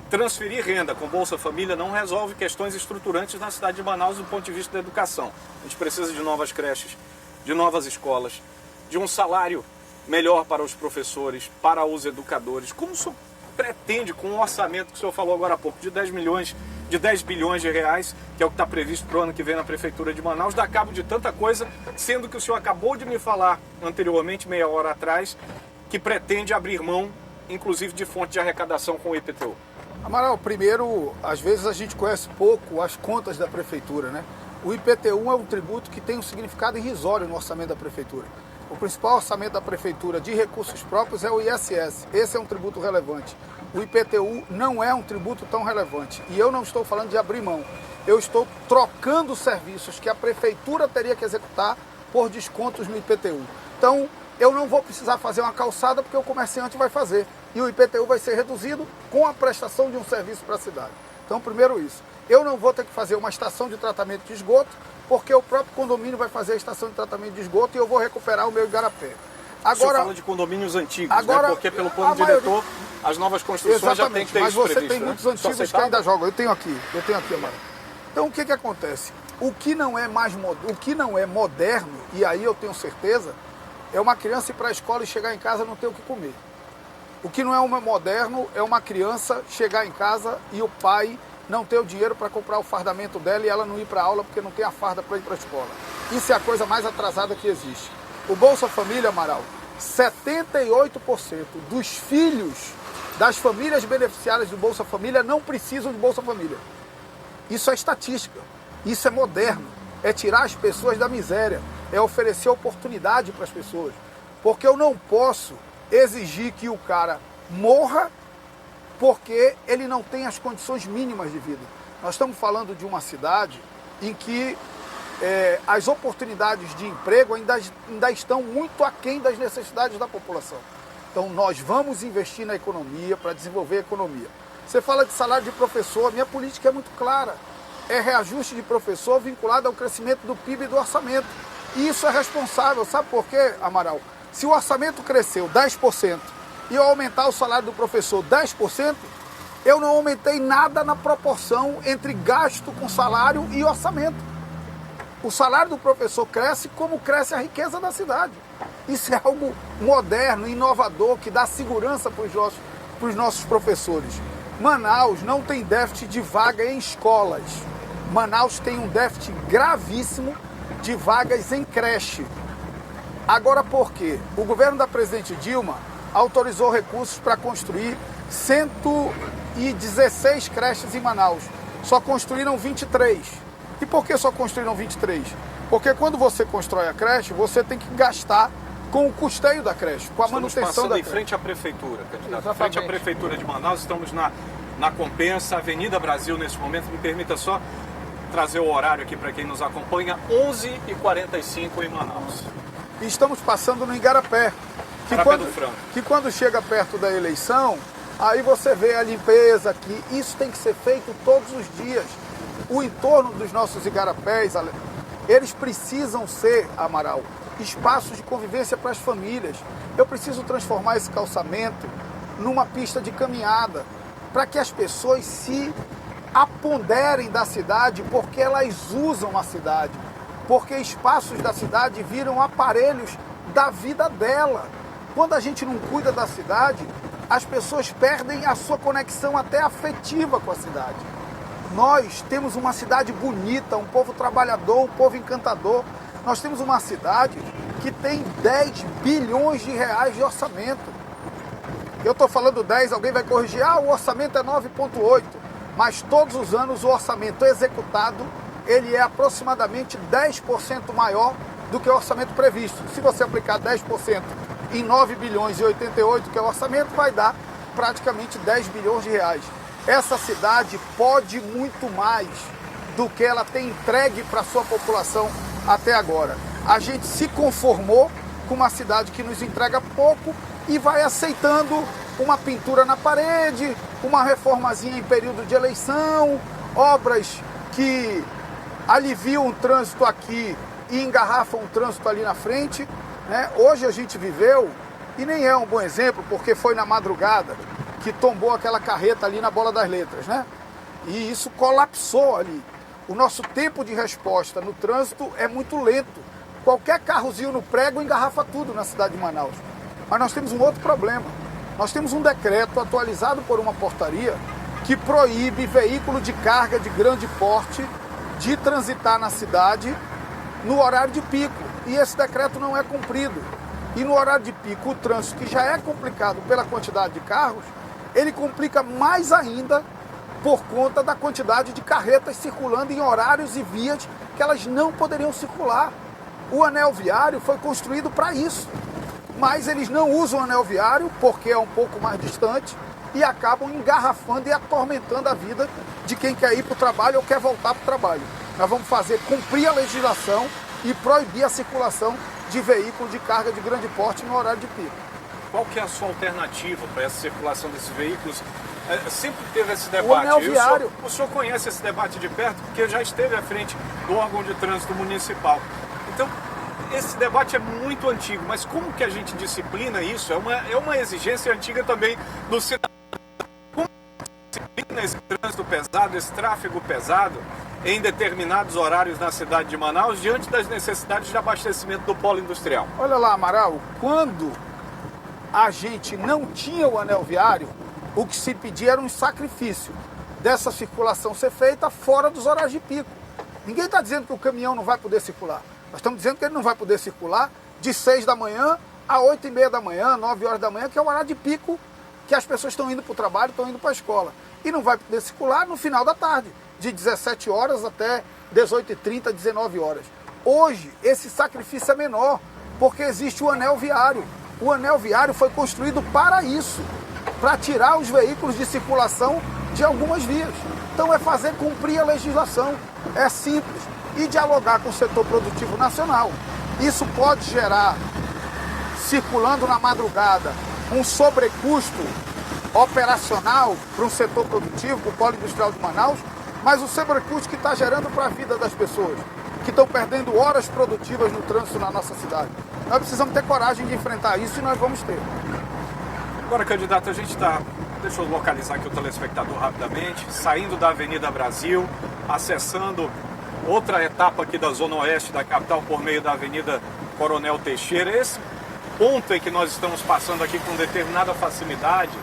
transferir renda com Bolsa Família não resolve questões estruturantes na cidade de Manaus do ponto de vista da educação. A gente precisa de novas creches, de novas escolas, de um salário melhor para os professores, para os educadores. Como o senhor pretende, com o orçamento que o senhor falou agora há pouco, de 10 bilhões de reais, que é o que está previsto para o ano que vem na Prefeitura de Manaus, dar cabo de tanta coisa, sendo que o senhor acabou de me falar anteriormente, meia hora atrás, que pretende abrir mão, inclusive, de fonte de arrecadação com o IPTU? Amaral, primeiro, às vezes a gente conhece pouco as contas da Prefeitura, né? O IPTU é um tributo que tem um significado irrisório no orçamento da Prefeitura. O principal orçamento da Prefeitura de recursos próprios é o ISS. Esse é um tributo relevante. O IPTU não é um tributo tão relevante. E eu não estou falando de abrir mão. Eu estou trocando serviços que a Prefeitura teria que executar por descontos no IPTU. Então, eu não vou precisar fazer uma calçada porque o comerciante vai fazer. E o IPTU vai ser reduzido com a prestação de um serviço para a cidade. Então, primeiro isso. Eu não vou ter que fazer uma estação de tratamento de esgoto, porque o próprio condomínio vai fazer a estação de tratamento de esgoto e eu vou recuperar o meu igarapé. Agora, o senhor fala de condomínios antigos, né? Porque pelo plano diretor, as novas construções já têm que ter isso previsto. Mas você tem muitos antigos que ainda jogam. Eu tenho aqui, Amaro. Então, o que acontece? O que não é moderno, e aí eu tenho certeza, é uma criança ir para a escola e chegar em casa e não ter o que comer. O que não é moderno é uma criança chegar em casa e o pai não ter o dinheiro para comprar o fardamento dela e ela não ir para a aula porque não tem a farda para ir para a escola. Isso é a coisa mais atrasada que existe. O Bolsa Família, Amaral, 78% dos filhos das famílias beneficiárias do Bolsa Família não precisam de Bolsa Família. Isso é estatística, isso é moderno, é tirar as pessoas da miséria, é oferecer oportunidade para as pessoas. Porque eu não posso exigir que o cara morra porque ele não tem as condições mínimas de vida. Nós estamos falando de uma cidade em que as oportunidades de emprego ainda estão muito aquém das necessidades da população. Então nós vamos investir na economia para desenvolver a economia. Você fala de salário de professor, minha política é muito clara. É reajuste de professor vinculado ao crescimento do PIB e do orçamento. E isso é responsável, sabe por quê, Amaral? Se o orçamento cresceu 10%, e eu aumentar o salário do professor 10%, eu não aumentei nada na proporção entre gasto com salário e orçamento. O salário do professor cresce como cresce a riqueza da cidade. Isso é algo moderno, inovador, que dá segurança para os nossos professores. Manaus não tem déficit de vaga em escolas. Manaus tem um déficit gravíssimo de vagas em creche. Agora por quê? O governo da presidente Dilma autorizou recursos para construir 116 creches em Manaus. Só construíram 23. E por que só construíram 23? Porque quando você constrói a creche, você tem que gastar com o custeio da creche, com a manutenção da creche. Em frente à prefeitura, candidato. Em frente à prefeitura de Manaus, estamos na Compensa, Avenida Brasil nesse momento. Me permita só trazer o horário aqui para quem nos acompanha, 11h45 em Manaus. E estamos passando no Igarapé. Que quando chega perto da eleição, aí você vê a limpeza aqui. Isso tem que ser feito todos os dias. O entorno dos nossos igarapés, eles precisam ser, Amaral, espaços de convivência para as famílias. Eu preciso transformar esse calçamento numa pista de caminhada, para que as pessoas se aponderem da cidade, porque elas usam a cidade. Porque espaços da cidade viram aparelhos da vida dela. Quando a gente não cuida da cidade, as pessoas perdem a sua conexão até afetiva com a cidade. Nós temos uma cidade bonita, um povo trabalhador, um povo encantador. Nós temos uma cidade que tem 10 bilhões de reais de orçamento. Eu estou falando 10, alguém vai corrigir, o orçamento é 9,8. Mas todos os anos o orçamento executado, ele é aproximadamente 10% maior do que o orçamento previsto. Se você aplicar 10% em 9 bilhões e 88, que é o orçamento, vai dar praticamente 10 bilhões de reais. Essa cidade pode muito mais do que ela tem entregue para a sua população até agora. A gente se conformou com uma cidade que nos entrega pouco e vai aceitando uma pintura na parede, uma reformazinha em período de eleição, obras que aliviam o trânsito aqui e engarrafam o trânsito ali na frente, né? Hoje a gente viveu, e nem é um bom exemplo, porque foi na madrugada que tombou aquela carreta ali na Bola das Letras, né? E isso colapsou ali. O nosso tempo de resposta no trânsito é muito lento. Qualquer carrozinho no prego engarrafa tudo na cidade de Manaus. Mas nós temos um outro problema. Nós temos um decreto atualizado por uma portaria que proíbe veículo de carga de grande porte de transitar na cidade no horário de pico. E esse decreto não é cumprido. E no horário de pico, o trânsito, que já é complicado pela quantidade de carros, ele complica mais ainda por conta da quantidade de carretas circulando em horários e vias que elas não poderiam circular. O anel viário foi construído para isso, mas eles não usam o anel viário porque é um pouco mais distante e acabam engarrafando e atormentando a vida de quem quer ir para o trabalho ou quer voltar para o trabalho. Nós vamos cumprir a legislação e proibir a circulação de veículos de carga de grande porte no horário de pico. Qual que é a sua alternativa para essa circulação desses veículos? Sempre teve esse debate. O anel viário. O senhor conhece esse debate de perto porque já esteve à frente do órgão de trânsito municipal. Então, esse debate é muito antigo, mas como que a gente disciplina isso? É uma exigência antiga também do cidadão. Como disciplina esse trânsito pesado, esse tráfego pesado em determinados horários na cidade de Manaus diante das necessidades de abastecimento do polo industrial? Olha lá, Amaral, quando a gente não tinha o anel viário, o que se pedia era um sacrifício dessa circulação ser feita fora dos horários de pico. Ninguém está dizendo que o caminhão não vai poder circular. Nós estamos dizendo que ele não vai poder circular de 6 da manhã a 8h30 da manhã, 9 horas da manhã, que é o horário de pico que as pessoas estão indo para o trabalho, estão indo para a escola. E não vai poder circular no final da tarde, de 17 horas até 18h30, 19 horas. Hoje, esse sacrifício é menor, porque existe o anel viário. O anel viário foi construído para isso, para tirar os veículos de circulação de algumas vias. Então é fazer cumprir a legislação, é simples, e dialogar com o setor produtivo nacional. Isso pode gerar, circulando na madrugada, um sobrecusto operacional para um setor produtivo, para o polo industrial de Manaus, mas o sobrecusto que está gerando para a vida das pessoas, que estão perdendo horas produtivas no trânsito na nossa cidade. Nós precisamos ter coragem de enfrentar isso e nós vamos ter. Agora, candidato, a gente está, deixa eu localizar aqui o telespectador rapidamente, saindo da Avenida Brasil, acessando outra etapa aqui da Zona Oeste da capital por meio da Avenida Coronel Teixeira. Esse ponto em que nós estamos passando aqui com determinada facilidade,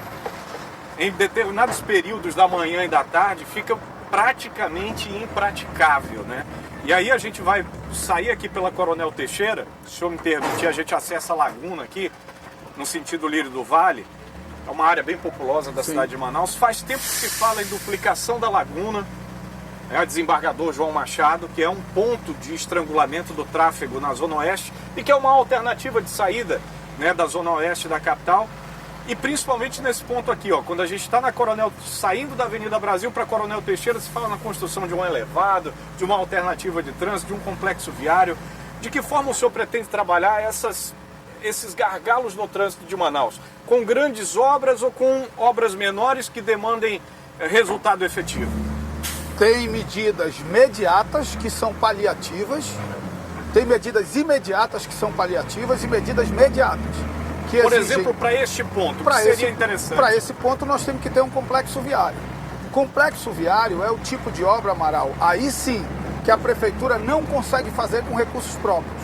em determinados períodos da manhã e da tarde, fica praticamente impraticável, né? E aí a gente vai sair aqui pela Coronel Teixeira, se o senhor me permitir, a gente acessa a laguna aqui, no sentido Lírio do Vale. É uma área bem populosa da cidade de Manaus. Faz tempo que se fala em duplicação da laguna. É o desembargador João Machado, que é um ponto de estrangulamento do tráfego na Zona Oeste e que é uma alternativa de saída, né, da Zona Oeste da capital. E principalmente nesse ponto aqui, ó, quando a gente está na Coronel, saindo da Avenida Brasil para Coronel Teixeira, se fala na construção de um elevado, de uma alternativa de trânsito, de um complexo viário. De que forma o senhor pretende trabalhar esses gargalos no trânsito de Manaus? Com grandes obras ou com obras menores que demandem resultado efetivo? Tem medidas imediatas que são paliativas, tem medidas imediatas que são paliativas e medidas mediatas. Por exemplo, para este ponto, que seria interessante? Para esse ponto nós temos que ter um complexo viário. Complexo viário é o tipo de obra, Amaral, aí sim, que a prefeitura não consegue fazer com recursos próprios.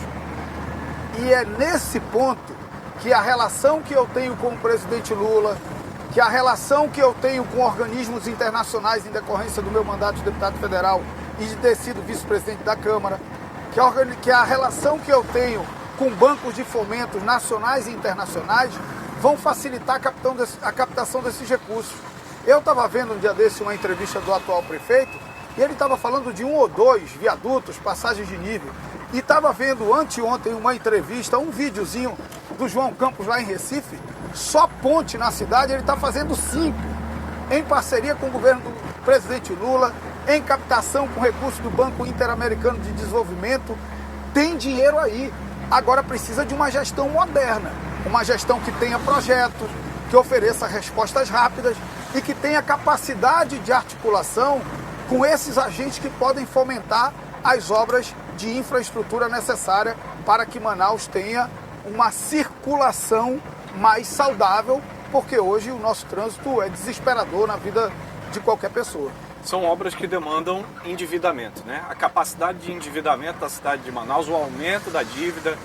E é nesse ponto que a relação que eu tenho com o presidente Lula, que a relação que eu tenho com organismos internacionais em decorrência do meu mandato de deputado federal e de ter sido vice-presidente da Câmara, que a relação que eu tenho com bancos de fomentos nacionais e internacionais vão facilitar a captação desses recursos. Eu estava vendo um dia desse uma entrevista do atual prefeito e ele estava falando de 1 ou 2 viadutos, passagens de nível. E estava vendo anteontem uma entrevista, um videozinho do João Campos lá em Recife, só ponte na cidade, ele está fazendo 5, em parceria com o governo do presidente Lula, em captação com recursos do Banco Interamericano de Desenvolvimento. Tem dinheiro aí. Agora precisa de uma gestão moderna, uma gestão que tenha projetos, que ofereça respostas rápidas e que tenha capacidade de articulação com esses agentes que podem fomentar as obras de infraestrutura necessária para que Manaus tenha uma circulação mais saudável, porque hoje o nosso trânsito é desesperador na vida de qualquer pessoa. São obras que demandam endividamento, né? A capacidade de endividamento da cidade de Manaus, o aumento da dívida,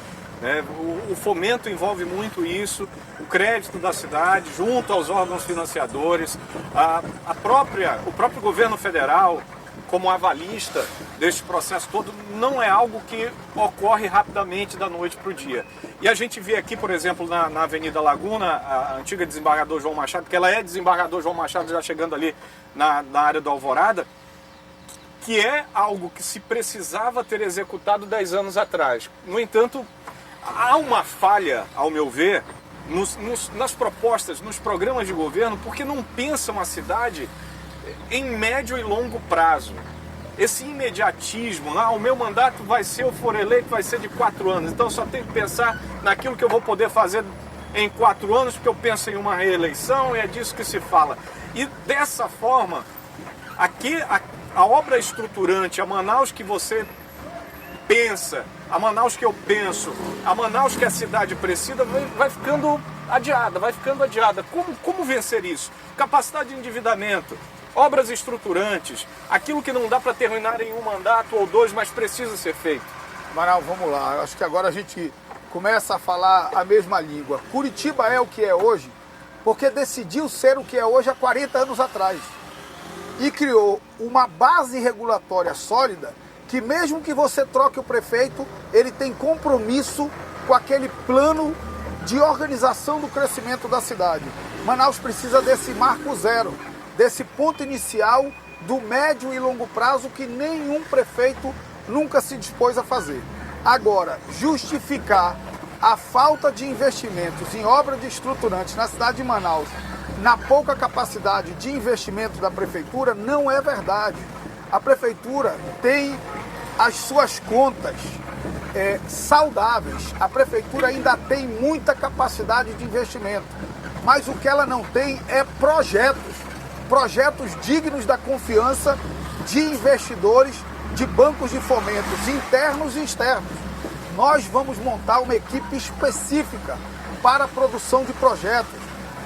né? O fomento envolve muito isso, o crédito da cidade junto aos órgãos financiadores, o próprio governo federal como avalista deste processo todo, não é algo que ocorre rapidamente da noite para o dia. E a gente vê aqui, por exemplo, na Avenida Laguna, a antiga desembargador João Machado, porque ela é desembargador João Machado já chegando ali na área do Alvorada, que é algo que se precisava ter executado 10 anos atrás. No entanto, há uma falha, ao meu ver, nas propostas, nos programas de governo, porque não pensam a cidade em médio e longo prazo. Esse imediatismo, o meu mandato vai ser, eu for eleito, vai ser de 4 anos, então eu só tenho que pensar naquilo que eu vou poder fazer em 4 anos, porque eu penso em uma reeleição e é disso que se fala. E dessa forma, aqui a obra estruturante, a Manaus que você pensa, a Manaus que eu penso, a Manaus que a cidade precisa, vai ficando adiada. Como vencer isso? Capacidade de endividamento, obras estruturantes, aquilo que não dá para terminar em um mandato ou 2, mas precisa ser feito. Amaral, vamos lá. Acho que agora a gente começa a falar a mesma língua. Curitiba é o que é hoje porque decidiu ser o que é hoje há 40 anos atrás. E criou uma base regulatória sólida que mesmo que você troque o prefeito, ele tem compromisso com aquele plano de organização do crescimento da cidade. Manaus precisa desse marco zero, desse ponto inicial do médio e longo prazo que nenhum prefeito nunca se dispôs a fazer. Agora, justificar a falta de investimentos em obras de estruturantes na cidade de Manaus, na pouca capacidade de investimento da prefeitura, não é verdade. A prefeitura tem as suas contas saudáveis. A prefeitura ainda tem muita capacidade de investimento, mas o que ela não tem é projetos dignos da confiança de investidores, de bancos de fomentos internos e externos. Nós vamos montar uma equipe específica para a produção de projetos,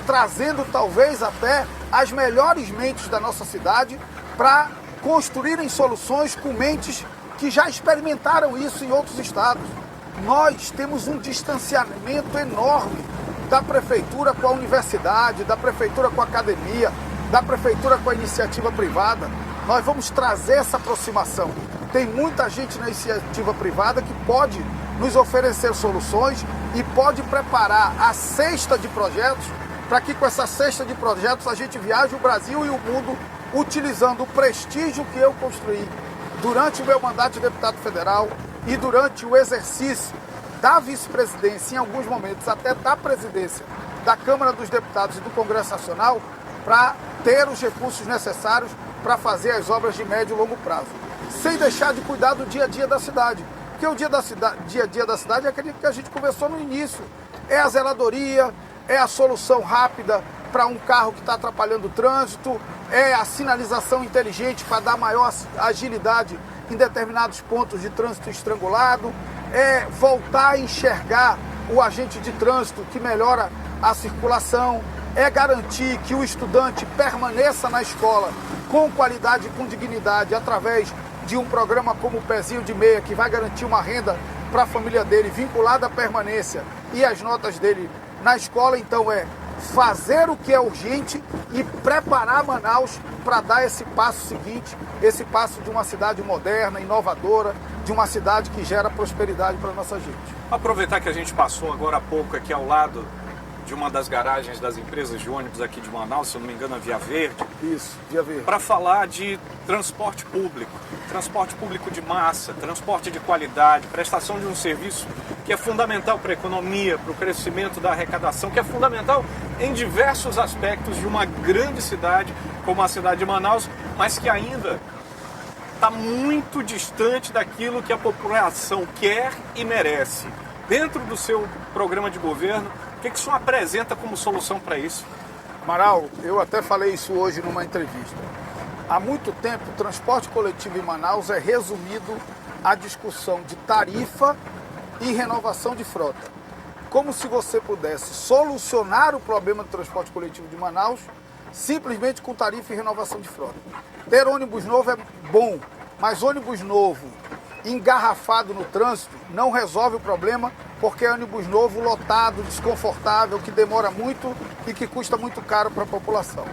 trazendo talvez até as melhores mentes da nossa cidade para construírem soluções com mentes que já experimentaram isso em outros estados. Nós temos um distanciamento enorme da prefeitura com a universidade, da prefeitura com a academia, da prefeitura com a iniciativa privada. Nós vamos trazer essa aproximação. Tem muita gente na iniciativa privada que pode nos oferecer soluções e pode preparar a cesta de projetos para que com essa cesta de projetos a gente viaje o Brasil e o mundo utilizando o prestígio que eu construí durante o meu mandato de deputado federal e durante o exercício da vice-presidência, em alguns momentos até da presidência da Câmara dos Deputados e do Congresso Nacional, para ter os recursos necessários para fazer as obras de médio e longo prazo, sem deixar de cuidar do dia a dia da cidade. Porque o dia a dia da cidade é aquele que a gente conversou no início. É a zeladoria, é a solução rápida para um carro que está atrapalhando o trânsito, é a sinalização inteligente para dar maior agilidade em determinados pontos de trânsito estrangulado, é voltar a enxergar o agente de trânsito que melhora a circulação, é garantir que o estudante permaneça na escola com qualidade e com dignidade através de um programa como o Pezinho de Meia, que vai garantir uma renda para a família dele vinculada à permanência e as notas dele na escola. Então é fazer o que é urgente e preparar Manaus para dar esse passo seguinte, esse passo de uma cidade moderna, inovadora, de uma cidade que gera prosperidade para a nossa gente. Aproveitar que a gente passou agora há pouco aqui ao lado de uma das garagens das empresas de ônibus aqui de Manaus, se eu não me engano, a Via Verde. Isso, Via Verde. Para falar de transporte público de massa, transporte de qualidade, prestação de um serviço que é fundamental para a economia, para o crescimento da arrecadação, que é fundamental em diversos aspectos de uma grande cidade como a cidade de Manaus, mas que ainda está muito distante daquilo que a população quer e merece. Dentro do seu programa de governo, O que o senhor apresenta como solução para isso? Amaral, eu até falei isso hoje numa entrevista. Há muito tempo, o transporte coletivo em Manaus é resumido à discussão de tarifa e renovação de frota. Como se você pudesse solucionar o problema do transporte coletivo de Manaus simplesmente com tarifa e renovação de frota. Ter ônibus novo é bom, mas ônibus novo engarrafado no trânsito não resolve o problema, porque é ônibus novo lotado, desconfortável, que demora muito e que custa muito caro para a população.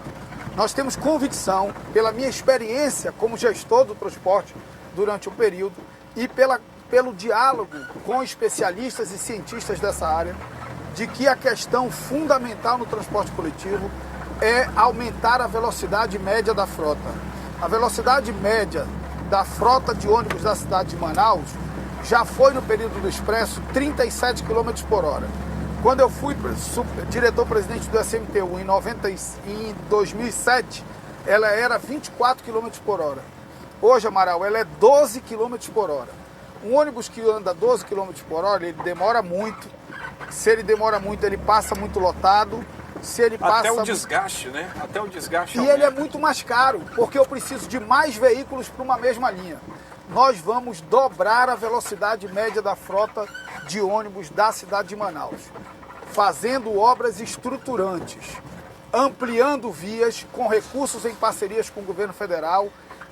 Nós temos convicção, pela minha experiência como gestor do transporte durante o período e pelo diálogo com especialistas e cientistas dessa área, de que a questão fundamental no transporte coletivo é aumentar a velocidade média da frota. A velocidade média da frota de ônibus da cidade de Manaus já foi, no período do Expresso, 37 km por hora. Quando eu fui diretor-presidente do SMTU em 2007, ela era 24 km por hora. Hoje, Amaral, ela é 12 km por hora. Um ônibus que anda 12 km por hora, ele demora muito. Se ele demora muito, ele passa muito lotado. Se ele passa... Até o desgaste, né? Até o desgaste. E aumenta. ele é muito mais caro, porque eu preciso de mais veículos para uma mesma linha. Nós vamos dobrar a velocidade média da frota de ônibus da cidade de Manaus, fazendo obras estruturantes, ampliando vias com recursos em parcerias com o governo federal,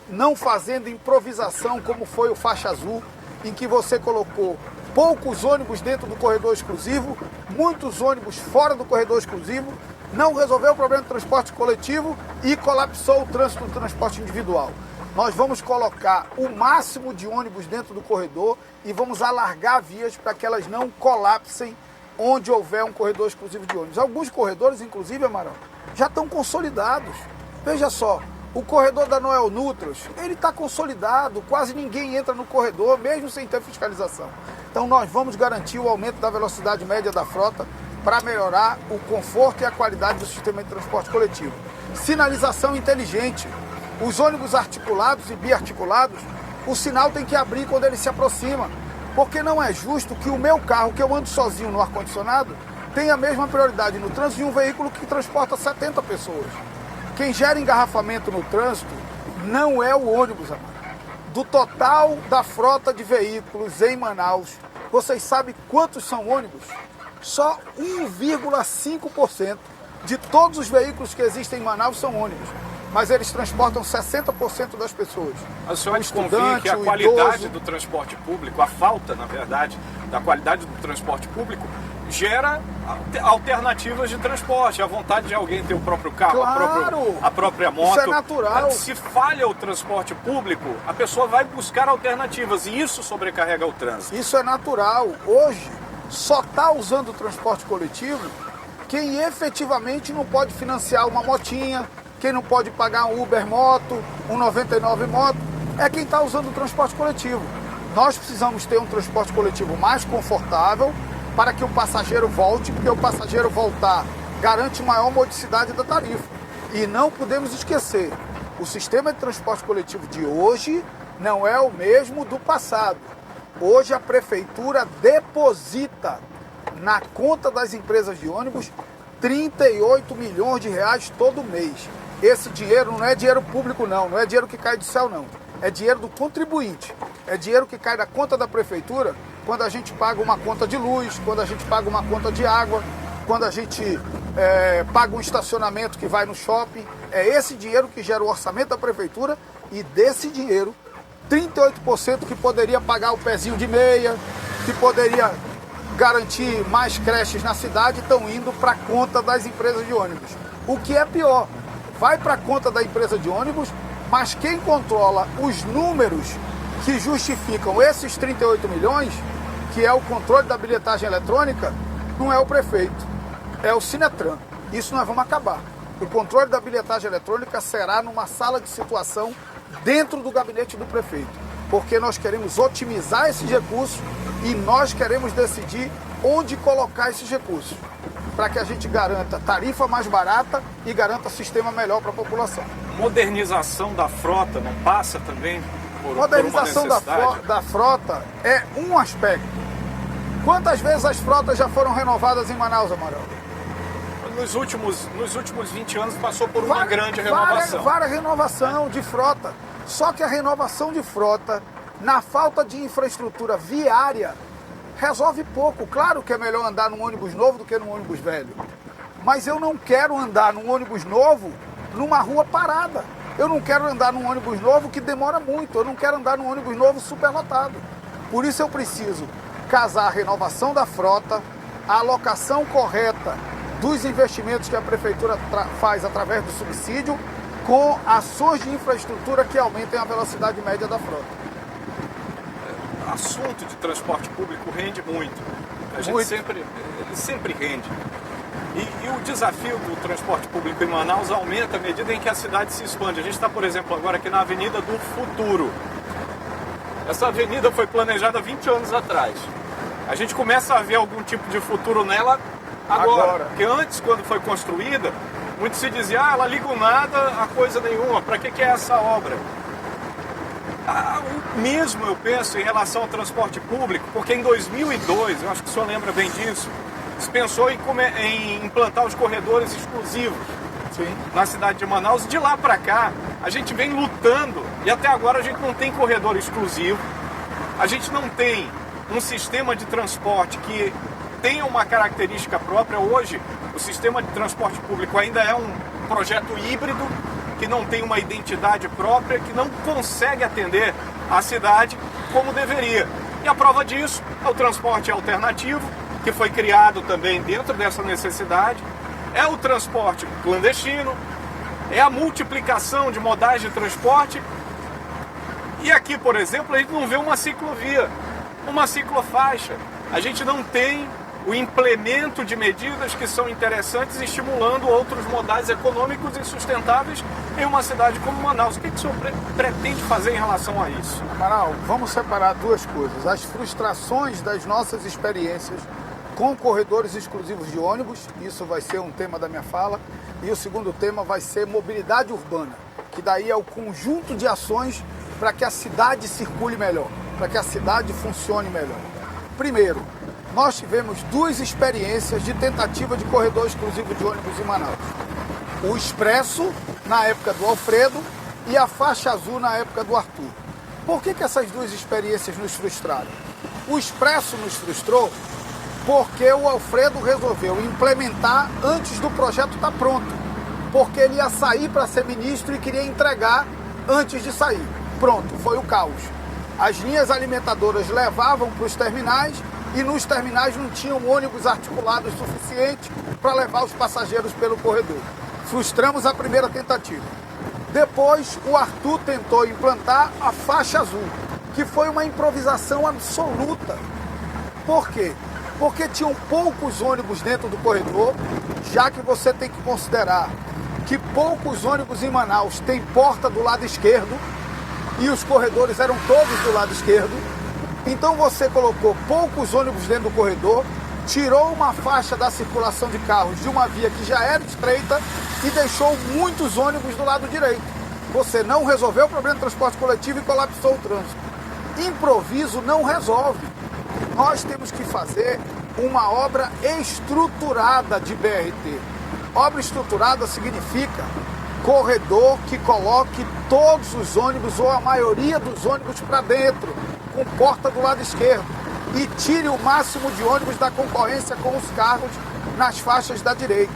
não fazendo improvisação como foi o Faixa Azul, em que você colocou poucos ônibus dentro do corredor exclusivo, muitos ônibus fora do corredor exclusivo, não resolveu o problema do transporte coletivo e colapsou o trânsito do transporte individual. Nós vamos colocar o máximo de ônibus dentro do corredor e vamos alargar vias para que elas não colapsem onde houver um corredor exclusivo de ônibus. Alguns corredores, inclusive, Amaral, já estão consolidados. Veja só, o corredor da Noel Nutras, ele está consolidado, quase ninguém entra no corredor, mesmo sem ter fiscalização. Então nós vamos garantir o aumento da velocidade média da frota para melhorar o conforto e a qualidade do sistema de transporte coletivo. Sinalização inteligente. Os ônibus articulados e biarticulados, o sinal tem que abrir quando ele se aproxima, porque não é justo que o meu carro, que eu ando sozinho no ar-condicionado, tenha a mesma prioridade no trânsito de um veículo que transporta 70 pessoas. Quem gera engarrafamento no trânsito não é o ônibus, amado. Do total da frota de veículos em Manaus, vocês sabem quantos são ônibus? Só 1,5% de todos os veículos que existem em Manaus são ônibus. Mas eles transportam 60% das pessoas. A senhora desconfia que a qualidade do transporte público, a falta, na verdade, da qualidade do transporte público, gera alternativas de transporte, a vontade de alguém ter o próprio carro, claro, a própria moto. Isso é natural. Se falha o transporte público, a pessoa vai buscar alternativas e isso sobrecarrega o trânsito. Isso é natural. Hoje, só está usando o transporte coletivo quem efetivamente não pode financiar uma motinha, quem não pode pagar um Uber moto, um 99 moto, é quem está usando o transporte coletivo. Nós precisamos ter um transporte coletivo mais confortável para que o passageiro volte, porque o passageiro voltar garante maior modicidade da tarifa. E não podemos esquecer, o sistema de transporte coletivo de hoje não é o mesmo do passado. Hoje a prefeitura deposita na conta das empresas de ônibus 38 milhões de reais todo mês. Esse dinheiro não é dinheiro público não é dinheiro que cai do céu não, é dinheiro do contribuinte, é dinheiro que cai da conta da prefeitura quando a gente paga uma conta de luz, quando a gente paga uma conta de água, quando a gente paga um estacionamento que vai no shopping. É esse dinheiro que gera o orçamento da prefeitura e desse dinheiro, 38% que poderia pagar o pezinho de meia, que poderia garantir mais creches na cidade, estão indo para a conta das empresas de ônibus. O que é pior, vai para a conta da empresa de ônibus, mas quem controla os números que justificam esses 38 milhões, que é o controle da bilhetagem eletrônica, não é o prefeito, é o Sinetran. Isso nós vamos acabar. O controle da bilhetagem eletrônica será numa sala de situação dentro do gabinete do prefeito, porque nós queremos otimizar esses recursos e nós queremos decidir onde colocar esses recursos, para que a gente garanta tarifa mais barata e garanta sistema melhor para a população. Modernização da frota não passa também por Modernização uma necessidade? da frota é um aspecto. Quantas vezes as frotas já foram renovadas em Manaus, Amaral? Nos últimos 20 anos passou por uma grande renovação. Várias renovação de frota. Só que a renovação de frota, na falta de infraestrutura viária, resolve pouco. Claro que é melhor andar num ônibus novo do que num ônibus velho. Mas eu não quero andar num ônibus novo numa rua parada. Eu não quero andar num ônibus novo que demora muito. Eu não quero andar num ônibus novo superlotado. Por isso eu preciso casar a renovação da frota, a alocação correta dos investimentos que a prefeitura faz através do subsídio, com ações de infraestrutura que aumentem a velocidade média da frota. Assunto de transporte público rende muito. A gente sempre rende. E o desafio do transporte público em Manaus aumenta à medida em que a cidade se expande. A gente está, por exemplo, agora aqui na Avenida do Futuro. Essa avenida foi planejada 20 anos atrás. A gente começa a ver algum tipo de futuro nela agora. Porque antes, quando foi construída, muito se dizia, ela liga o nada a coisa nenhuma, para que é essa obra? O mesmo eu penso em relação ao transporte público, porque em 2002, eu acho que o senhor lembra bem disso, se pensou em implantar os corredores exclusivos. Sim. Na cidade de Manaus. De lá para cá, a gente vem lutando e até agora a gente não tem corredor exclusivo, a gente não tem um sistema de transporte que tenha uma característica própria. Hoje, o sistema de transporte público ainda é um projeto híbrido, que não tem uma identidade própria, que não consegue atender a cidade como deveria. E a prova disso é o transporte alternativo, que foi criado também dentro dessa necessidade, é o transporte clandestino, é a multiplicação de modais de transporte. E aqui, por exemplo, a gente não vê uma ciclovia, uma ciclofaixa. A gente não tem o implemento de medidas que são interessantes, estimulando outros modais econômicos e sustentáveis em uma cidade como Manaus. O que o senhor pretende fazer em relação a isso? Amaral, vamos separar duas coisas. As frustrações das nossas experiências com corredores exclusivos de ônibus, isso vai ser um tema da minha fala, e o segundo tema vai ser mobilidade urbana, que daí é o conjunto de ações para que a cidade circule melhor, para que a cidade funcione melhor. Primeiro, nós tivemos duas experiências de tentativa de corredor exclusivo de ônibus em Manaus. O Expresso, na época do Alfredo, e a faixa azul na época do Arthur. Por que essas duas experiências nos frustraram? O Expresso nos frustrou porque o Alfredo resolveu implementar antes do projeto estar pronto, porque ele ia sair para ser ministro e queria entregar antes de sair. Pronto, foi o caos. As linhas alimentadoras levavam para os terminais e nos terminais não tinham ônibus articulados suficiente para levar os passageiros pelo corredor. Frustramos a primeira tentativa. Depois, o Arthur tentou implantar a faixa azul, que foi uma improvisação absoluta. Por quê? Porque tinham poucos ônibus dentro do corredor, já que você tem que considerar que poucos ônibus em Manaus têm porta do lado esquerdo e os corredores eram todos do lado esquerdo. Então você colocou poucos ônibus dentro do corredor, tirou uma faixa da circulação de carros de uma via que já era estreita e deixou muitos ônibus do lado direito. Você não resolveu o problema do transporte coletivo e colapsou o trânsito. Improviso não resolve. Nós temos que fazer uma obra estruturada de BRT. Obra estruturada significa corredor que coloque todos os ônibus ou a maioria dos ônibus para dentro, com porta do lado esquerdo, e tire o máximo de ônibus da concorrência com os carros nas faixas da direita.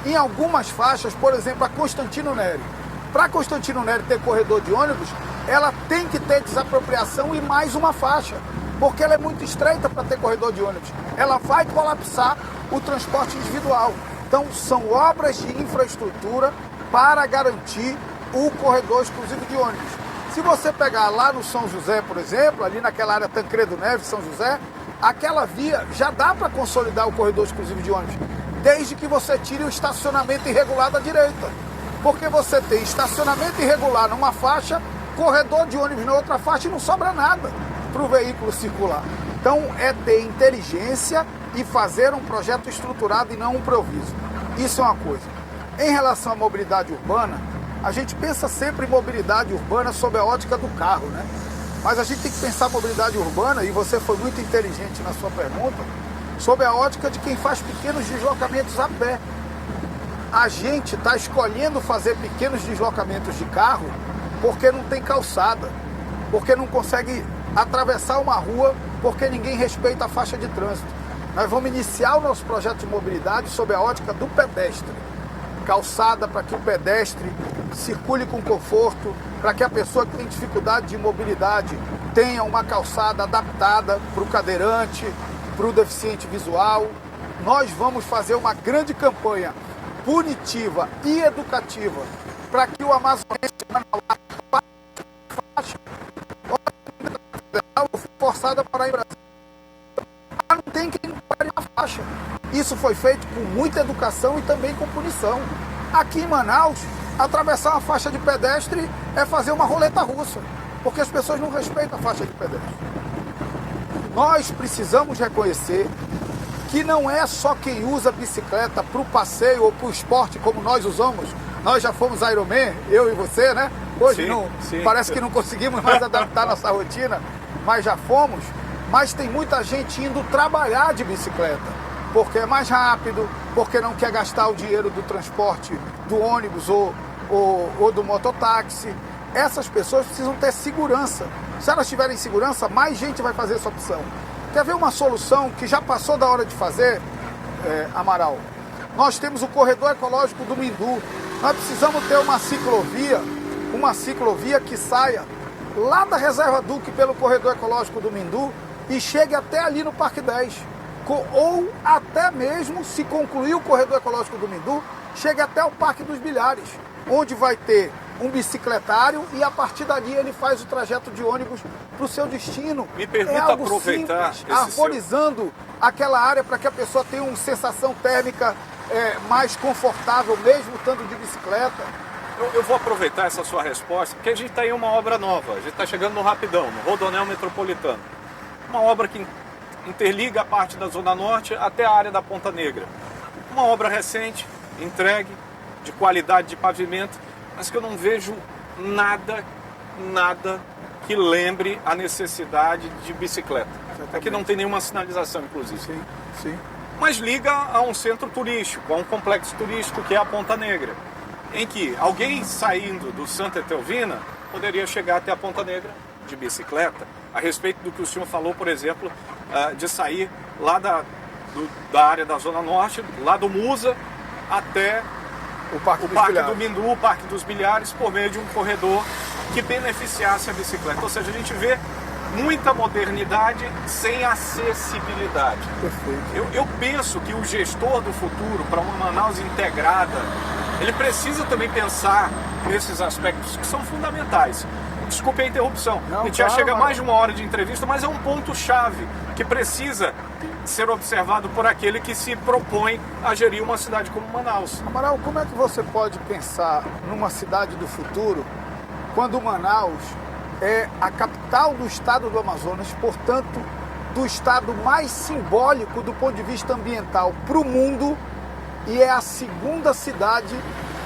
Em algumas faixas, por exemplo, a Constantino Nery. Para Constantino Nery ter corredor de ônibus, ela tem que ter desapropriação e mais uma faixa, porque ela é muito estreita para ter corredor de ônibus. Ela vai colapsar o transporte individual. Então, são obras de infraestrutura para garantir o corredor exclusivo de ônibus. Se você pegar lá no São José, por exemplo, ali naquela área Tancredo Neves, São José, aquela via já dá para consolidar o corredor exclusivo de ônibus, desde que você tire o estacionamento irregular da direita. Porque você tem estacionamento irregular numa faixa, corredor de ônibus na outra faixa e não sobra nada para o veículo circular. Então é ter inteligência e fazer um projeto estruturado e não um improviso. Isso é uma coisa. Em relação à mobilidade urbana, a gente pensa sempre em mobilidade urbana sob a ótica do carro, né? Mas a gente tem que pensar a mobilidade urbana, e você foi muito inteligente na sua pergunta, sob a ótica de quem faz pequenos deslocamentos a pé. A gente está escolhendo fazer pequenos deslocamentos de carro porque não tem calçada, porque não consegue atravessar uma rua, porque ninguém respeita a faixa de trânsito. Nós vamos iniciar o nosso projeto de mobilidade sob a ótica do pedestre. Calçada para que o pedestre circule com conforto, para que a pessoa que tem dificuldade de mobilidade tenha uma calçada adaptada para o cadeirante, para o deficiente visual. Nós vamos fazer uma grande campanha punitiva e educativa para que o amazonense forçada para ir em Brasília. Não tem quem não pare na faixa. Isso foi feito com muita educação e também com punição. Aqui em Manaus, atravessar uma faixa de pedestre é fazer uma roleta russa, porque as pessoas não respeitam a faixa de pedestre. Nós precisamos reconhecer que não é só quem usa bicicleta para o passeio ou para o esporte como nós usamos. Nós já fomos Ironman, eu e você, né? Hoje parece que não conseguimos mais adaptar nossa rotina, mas já fomos. Mas tem muita gente indo trabalhar de bicicleta, porque é mais rápido, porque não quer gastar o dinheiro do transporte do ônibus ou do mototáxi. Essas pessoas precisam ter segurança. Se elas tiverem segurança, mais gente vai fazer essa opção. Quer ver uma solução que já passou da hora de fazer, Amaral? Nós temos o corredor ecológico do Mindu. Nós precisamos ter uma ciclovia que saia lá da Reserva Duque pelo corredor ecológico do Mindu e chegue até ali no Parque 10. Ou até mesmo, se concluir o corredor ecológico do Mindu, chegue até o Parque dos Bilhares, onde vai ter um bicicletário e a partir dali ele faz o trajeto de ônibus para o seu destino. Me permita aproveitar simples, arborizando aquela área para que a pessoa tenha uma sensação térmica mais confortável, mesmo estando de bicicleta. Eu vou aproveitar essa sua resposta, porque a gente está em uma obra nova, a gente está chegando no Rapidão, no Rodoanel Metropolitano. Uma obra que interliga a parte da Zona Norte até a área da Ponta Negra. Uma obra recente, entregue, de qualidade de pavimento, mas que eu não vejo nada que lembre a necessidade de bicicleta. Exatamente. Aqui não tem nenhuma sinalização, inclusive. Sim. Mas liga a um centro turístico, a um complexo turístico que é a Ponta Negra, em que alguém saindo do Santa Etelvina poderia chegar até a Ponta Negra de bicicleta, a respeito do que o senhor falou, por exemplo, de sair lá da área da Zona Norte, lá do Musa, até o Parque do Mindu, o Parque dos Bilhares, por meio de um corredor que beneficiasse a bicicleta. Ou seja, a gente vê muita modernidade sem acessibilidade. Perfeito. Eu penso que o gestor do futuro, para uma Manaus integrada, ele precisa também pensar nesses aspectos que são fundamentais. Desculpe a interrupção. A gente já chega a mais de uma hora de entrevista, mas é um ponto-chave que precisa ser observado por aquele que se propõe a gerir uma cidade como Manaus. Amaral, como é que você pode pensar numa cidade do futuro quando Manaus é a capital do estado do Amazonas, portanto, do estado mais simbólico do ponto de vista ambiental para o mundo e é a segunda cidade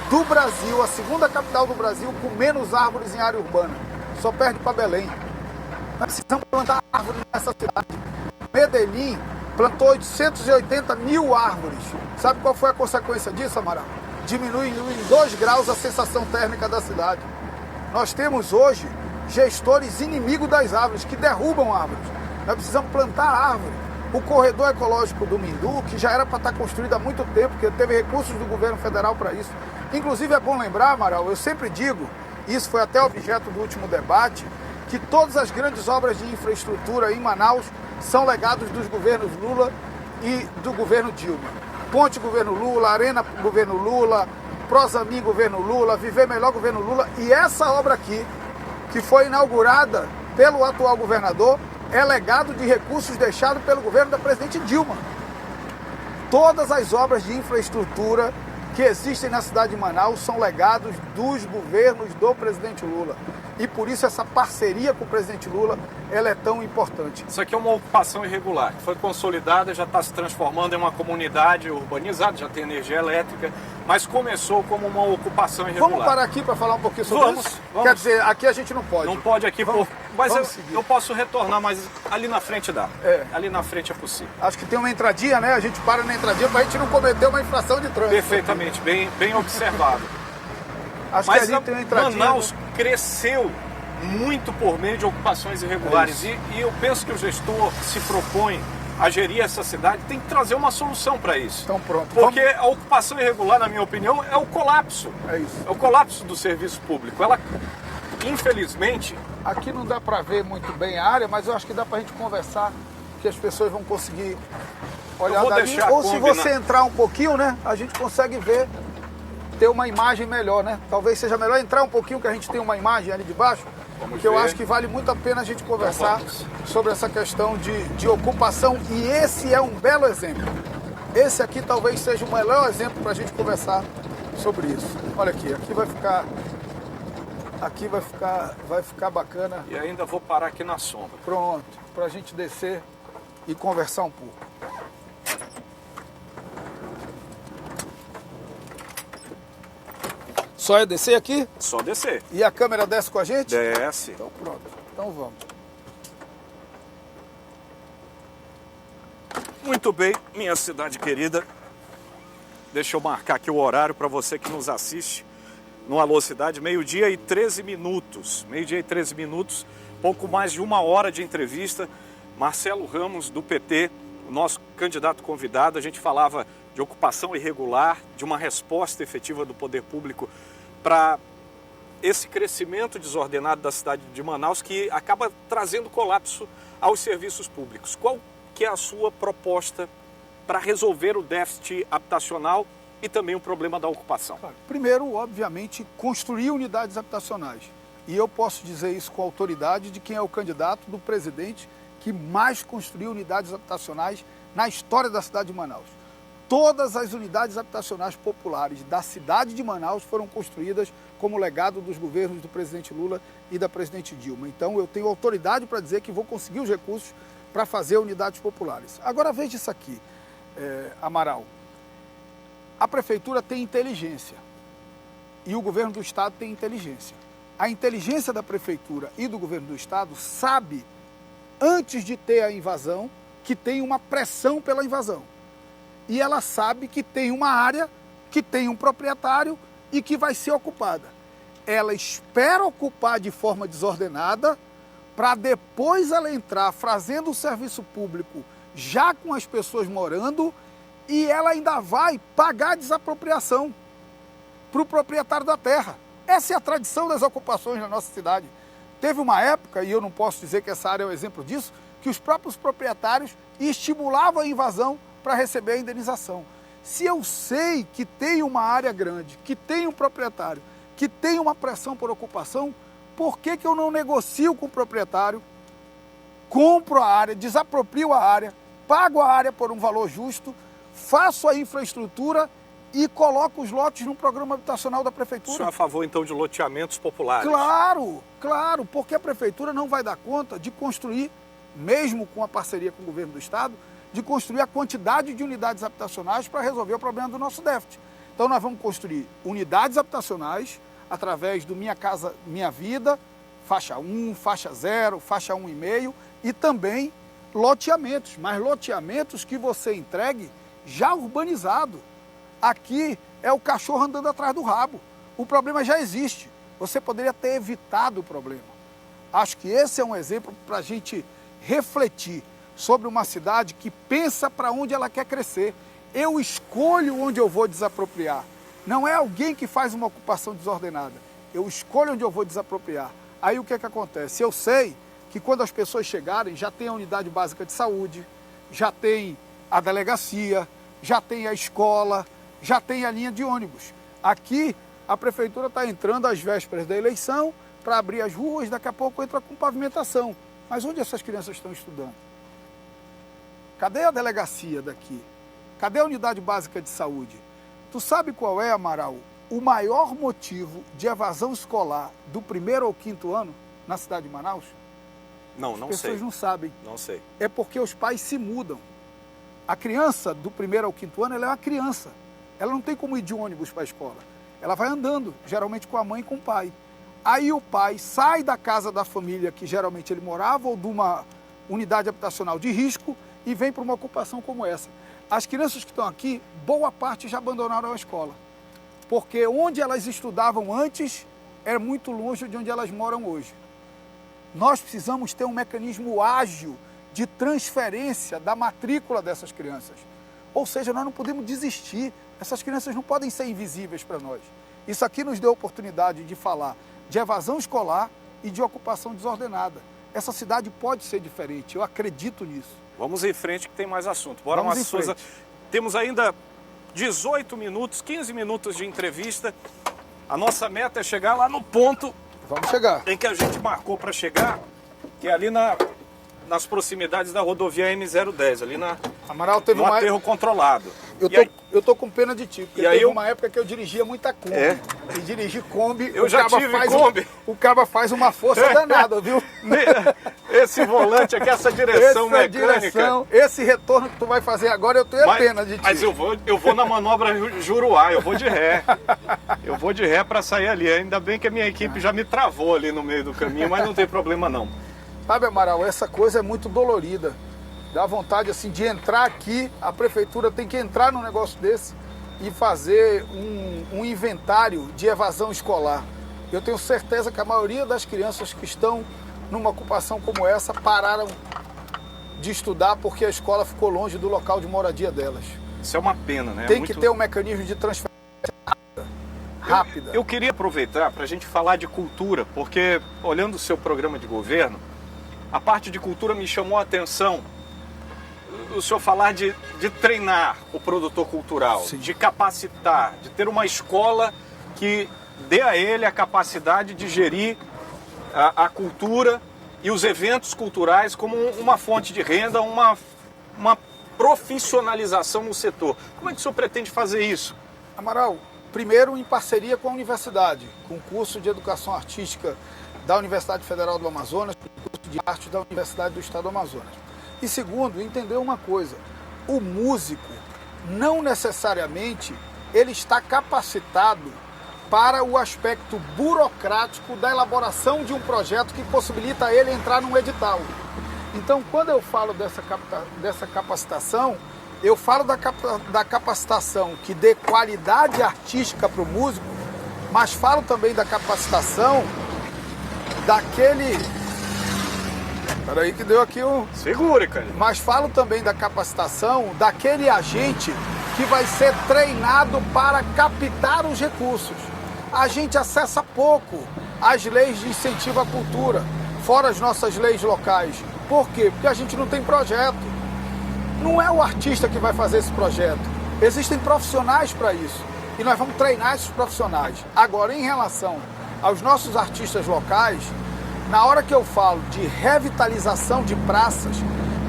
do Brasil, a segunda capital do Brasil com menos árvores em área urbana. Só perde para Belém. Nós precisamos plantar árvores nessa cidade. Medellín plantou 880 mil árvores. Sabe qual foi a consequência disso, Amaral? Diminui em 2 graus a sensação térmica da cidade. Nós temos hoje gestores inimigos das árvores, que derrubam árvores. Nós precisamos plantar árvore. O corredor ecológico do Mindu, que já era para estar construído há muito tempo, porque teve recursos do governo federal para isso. Inclusive é bom lembrar, Amaral, eu sempre digo, isso foi até objeto do último debate, que todas as grandes obras de infraestrutura em Manaus são legados dos governos Lula e do governo Dilma. Ponte, governo Lula, Arena, governo Lula, Prosamin, governo Lula, Viver Melhor, governo Lula. E essa obra aqui, que foi inaugurada pelo atual governador, é legado de recursos deixados pelo governo da presidente Dilma. Todas as obras de infraestrutura que existem na cidade de Manaus são legados dos governos do presidente Lula. E por isso essa parceria com o presidente Lula ela é tão importante. Isso aqui é uma ocupação irregular, que foi consolidada, já está se transformando em uma comunidade urbanizada, já tem energia elétrica, mas começou como uma ocupação irregular. Vamos parar aqui para falar um pouquinho sobre isso? Vamos. Quer dizer, aqui a gente não pode. Não pode aqui, mas vamos eu posso retornar, mas ali na frente dá. Ali na frente é possível. Acho que tem uma entradinha, né? A gente para na entradinha para a gente não cometer uma infração de trânsito. Perfeitamente, bem observado. Acho mas que ali tem uma entradinha. Manaus cresceu muito por meio de ocupações irregulares. E eu penso que o gestor se propõe a gerir essa cidade, tem que trazer uma solução para isso. Então pronto. Porque a ocupação irregular, na minha opinião, é o colapso. É isso. É o colapso do serviço público. Ela, infelizmente... Aqui não dá para ver muito bem a área, mas eu acho que dá para a gente conversar, que as pessoas vão conseguir olhar dali. Ou se você entrar um pouquinho, né, a gente consegue ver, ter uma imagem melhor, né? Talvez seja melhor entrar um pouquinho, que a gente tem uma imagem ali de baixo. Porque eu acho que vale muito a pena a gente conversar sobre essa questão de ocupação. E esse é um belo exemplo. Esse aqui talvez seja o melhor exemplo para a gente conversar sobre isso. Olha aqui, aqui vai ficar bacana. E ainda vou parar aqui na sombra. Pronto, para a gente descer e conversar um pouco. Só é descer aqui? Só descer. E a câmera desce com a gente? Desce. Então pronto, então vamos. Muito bem, minha cidade querida. Deixa eu marcar aqui o horário para você que nos assiste no Alô Cidade, 12h e 13 minutos. 12h e 13 minutos, pouco mais de 1 hora de entrevista. Marcelo Ramos, do PT, o nosso candidato convidado. A gente falava de ocupação irregular, de uma resposta efetiva do poder público para esse crescimento desordenado da cidade de Manaus, que acaba trazendo colapso aos serviços públicos. Qual que é a sua proposta para resolver o déficit habitacional e também o problema da ocupação? Primeiro, obviamente, construir unidades habitacionais. E eu posso dizer isso com autoridade de quem é o candidato do presidente que mais construiu unidades habitacionais na história da cidade de Manaus. Todas as unidades habitacionais populares da cidade de Manaus foram construídas como legado dos governos do presidente Lula e da presidente Dilma. Então eu tenho autoridade para dizer que vou conseguir os recursos para fazer unidades populares. Agora veja isso aqui, Amaral. A prefeitura tem inteligência e o governo do estado tem inteligência. A inteligência da prefeitura e do governo do estado sabe, antes de ter a invasão, que tem uma pressão pela invasão. E ela sabe que tem uma área, que tem um proprietário e que vai ser ocupada. Ela espera ocupar de forma desordenada para depois ela entrar fazendo o serviço público já com as pessoas morando e ela ainda vai pagar a desapropriação para o proprietário da terra. Essa é a tradição das ocupações na nossa cidade. Teve uma época, e eu não posso dizer que essa área é um exemplo disso, que os próprios proprietários estimulavam a invasão para receber a indenização. Se eu sei que tem uma área grande, que tem um proprietário, que tem uma pressão por ocupação, por que eu não negocio com o proprietário, compro a área, desaproprio a área, pago a área por um valor justo, faço a infraestrutura e coloco os lotes no programa habitacional da prefeitura? O senhor é a favor, então, de loteamentos populares? Claro, claro, porque a prefeitura não vai dar conta de construir, mesmo com a parceria com o governo do estado, de construir a quantidade de unidades habitacionais para resolver o problema do nosso déficit. Então nós vamos construir unidades habitacionais através do Minha Casa Minha Vida, faixa 1, faixa 0, faixa 1,5 e também loteamentos, mas loteamentos que você entregue já urbanizado. Aqui é o cachorro andando atrás do rabo. O problema já existe. Você poderia ter evitado o problema. Acho que esse é um exemplo para a gente refletir sobre uma cidade que pensa para onde ela quer crescer. Eu escolho onde eu vou desapropriar. Não é alguém que faz uma ocupação desordenada. Eu escolho onde eu vou desapropriar. Aí o que é que acontece? Eu sei que quando as pessoas chegarem, já tem a unidade básica de saúde, já tem a delegacia, já tem a escola, já tem a linha de ônibus. Aqui, a prefeitura está entrando às vésperas da eleição para abrir as ruas, daqui a pouco entra com pavimentação. Mas onde essas crianças estão estudando? Cadê a delegacia daqui? Cadê a unidade básica de saúde? Tu sabe qual é, Amaral, o maior motivo de evasão escolar do 1º ao 5º ano na cidade de Manaus? Não, As não pessoas sei. não sabem. Não sei. É porque os pais se mudam. A criança, do 1º ao 5º ano, ela é uma criança. Ela não tem como ir de ônibus para a escola. Ela vai andando, geralmente com a mãe e com o pai. Aí o pai sai da casa da família que geralmente ele morava ou de uma unidade habitacional de risco e vem para uma ocupação como essa. As crianças que estão aqui, boa parte já abandonaram a escola. Porque onde elas estudavam antes é muito longe de onde elas moram hoje. Nós precisamos ter um mecanismo ágil de transferência da matrícula dessas crianças. Ou seja, nós não podemos desistir. Essas crianças não podem ser invisíveis para nós. Isso aqui nos deu a oportunidade de falar de evasão escolar e de ocupação desordenada. Essa cidade pode ser diferente, eu acredito nisso. Vamos em frente que tem mais assunto. Bora, Vamos em Márcio Souza. frente. Temos ainda 18 minutos, 15 minutos de entrevista. A nossa meta é chegar lá no ponto Vamos chegar. em que a gente marcou para chegar, que é ali nas proximidades da rodovia M010, ali Amaral, teve no uma aterro controlado. Eu tô com pena de ti, porque E aí teve eu- uma época que eu dirigia muita Kombi. É? E dirigir Kombi, Eu já tive Kombi. O caba faz uma força danada, viu? Esse volante aqui, essa direção mecânica. Esse retorno que tu vai fazer agora, eu tenho pena de ti. Mas eu vou na manobra Juruá, eu vou de ré. Eu vou de ré para sair ali. Ainda bem que a minha equipe já me travou ali no meio do caminho, mas não tem problema não. Sabe, Amaral, essa coisa é muito dolorida. Dá vontade assim de entrar aqui, a prefeitura tem que entrar num negócio desse e fazer um inventário de evasão escolar. Eu tenho certeza que a maioria das crianças que estão numa ocupação como essa pararam de estudar porque a escola ficou longe do local de moradia delas. Isso é uma pena, né? Tem que ter um mecanismo de transferência rápida. Eu queria aproveitar para a gente falar de cultura, porque olhando o seu programa de governo, a parte de cultura me chamou a atenção. O senhor falar de treinar o produtor cultural, Sim. de capacitar, de ter uma escola que dê a ele a capacidade de gerir a cultura e os eventos culturais como uma fonte de renda, uma profissionalização no setor. Como é que o senhor pretende fazer isso? Amaral, primeiro em parceria com a universidade, com o curso de Educação Artística da Universidade Federal do Amazonas, com o curso de Arte da Universidade do Estado do Amazonas. E segundo, entender uma coisa, o músico não necessariamente ele está capacitado para o aspecto burocrático da elaboração de um projeto que possibilita ele entrar num edital. Então, quando eu falo dessa capacitação, eu falo da capacitação que dê qualidade artística para o músico, mas falo também da capacitação daquele... Peraí que deu aqui um... Segure, cara. Mas falo também da capacitação daquele agente que vai ser treinado para captar os recursos. A gente acessa pouco as leis de incentivo à cultura, fora as nossas leis locais. Por quê? Porque a gente não tem projeto. Não é o artista que vai fazer esse projeto. Existem profissionais para isso. E nós vamos treinar esses profissionais. Agora, em relação aos nossos artistas locais, na hora que eu falo de revitalização de praças,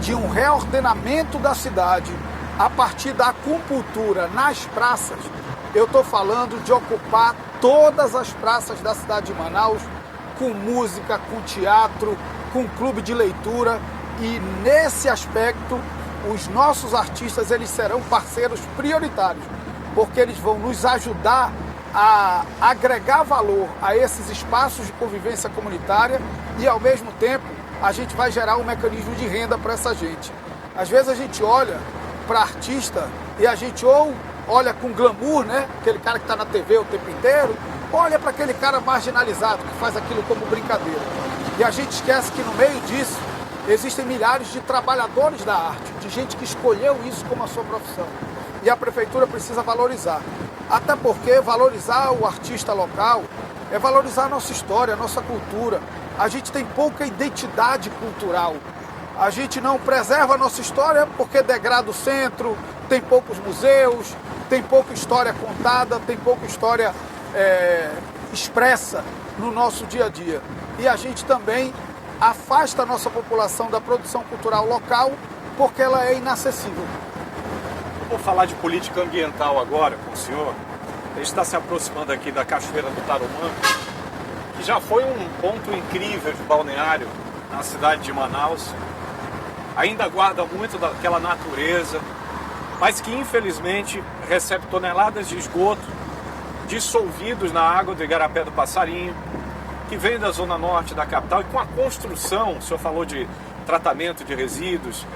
de um reordenamento da cidade, a partir da acupuntura nas praças, eu estou falando de ocupar todas as praças da cidade de Manaus, com música, com teatro, com clube de leitura, e nesse aspecto, os nossos artistas eles serão parceiros prioritários, porque eles vão nos ajudar a agregar valor a esses espaços de convivência comunitária e, ao mesmo tempo, a gente vai gerar um mecanismo de renda para essa gente. Às vezes a gente olha para artista e a gente ou olha com glamour, né? Aquele cara que está na TV o tempo inteiro, olha para aquele cara marginalizado que faz aquilo como brincadeira. E a gente esquece que no meio disso existem milhares de trabalhadores da arte, de gente que escolheu isso como a sua profissão. E a prefeitura precisa valorizar. Até porque valorizar o artista local é valorizar a nossa história, a nossa cultura. A gente tem pouca identidade cultural. A gente não preserva a nossa história porque degrada o centro, tem poucos museus, tem pouca história contada, tem pouca história expressa no nosso dia a dia. E a gente também afasta a nossa população da produção cultural local porque ela é inacessível. Vou falar de política ambiental agora com o senhor. A gente está se aproximando aqui da Cachoeira do Tarumã, que já foi um ponto incrível de balneário na cidade de Manaus, ainda guarda muito daquela natureza, mas que infelizmente recebe toneladas de esgoto dissolvidos na água do Igarapé do Passarinho, que vem da zona norte da capital, e com a construção, o senhor falou de tratamento de resíduos,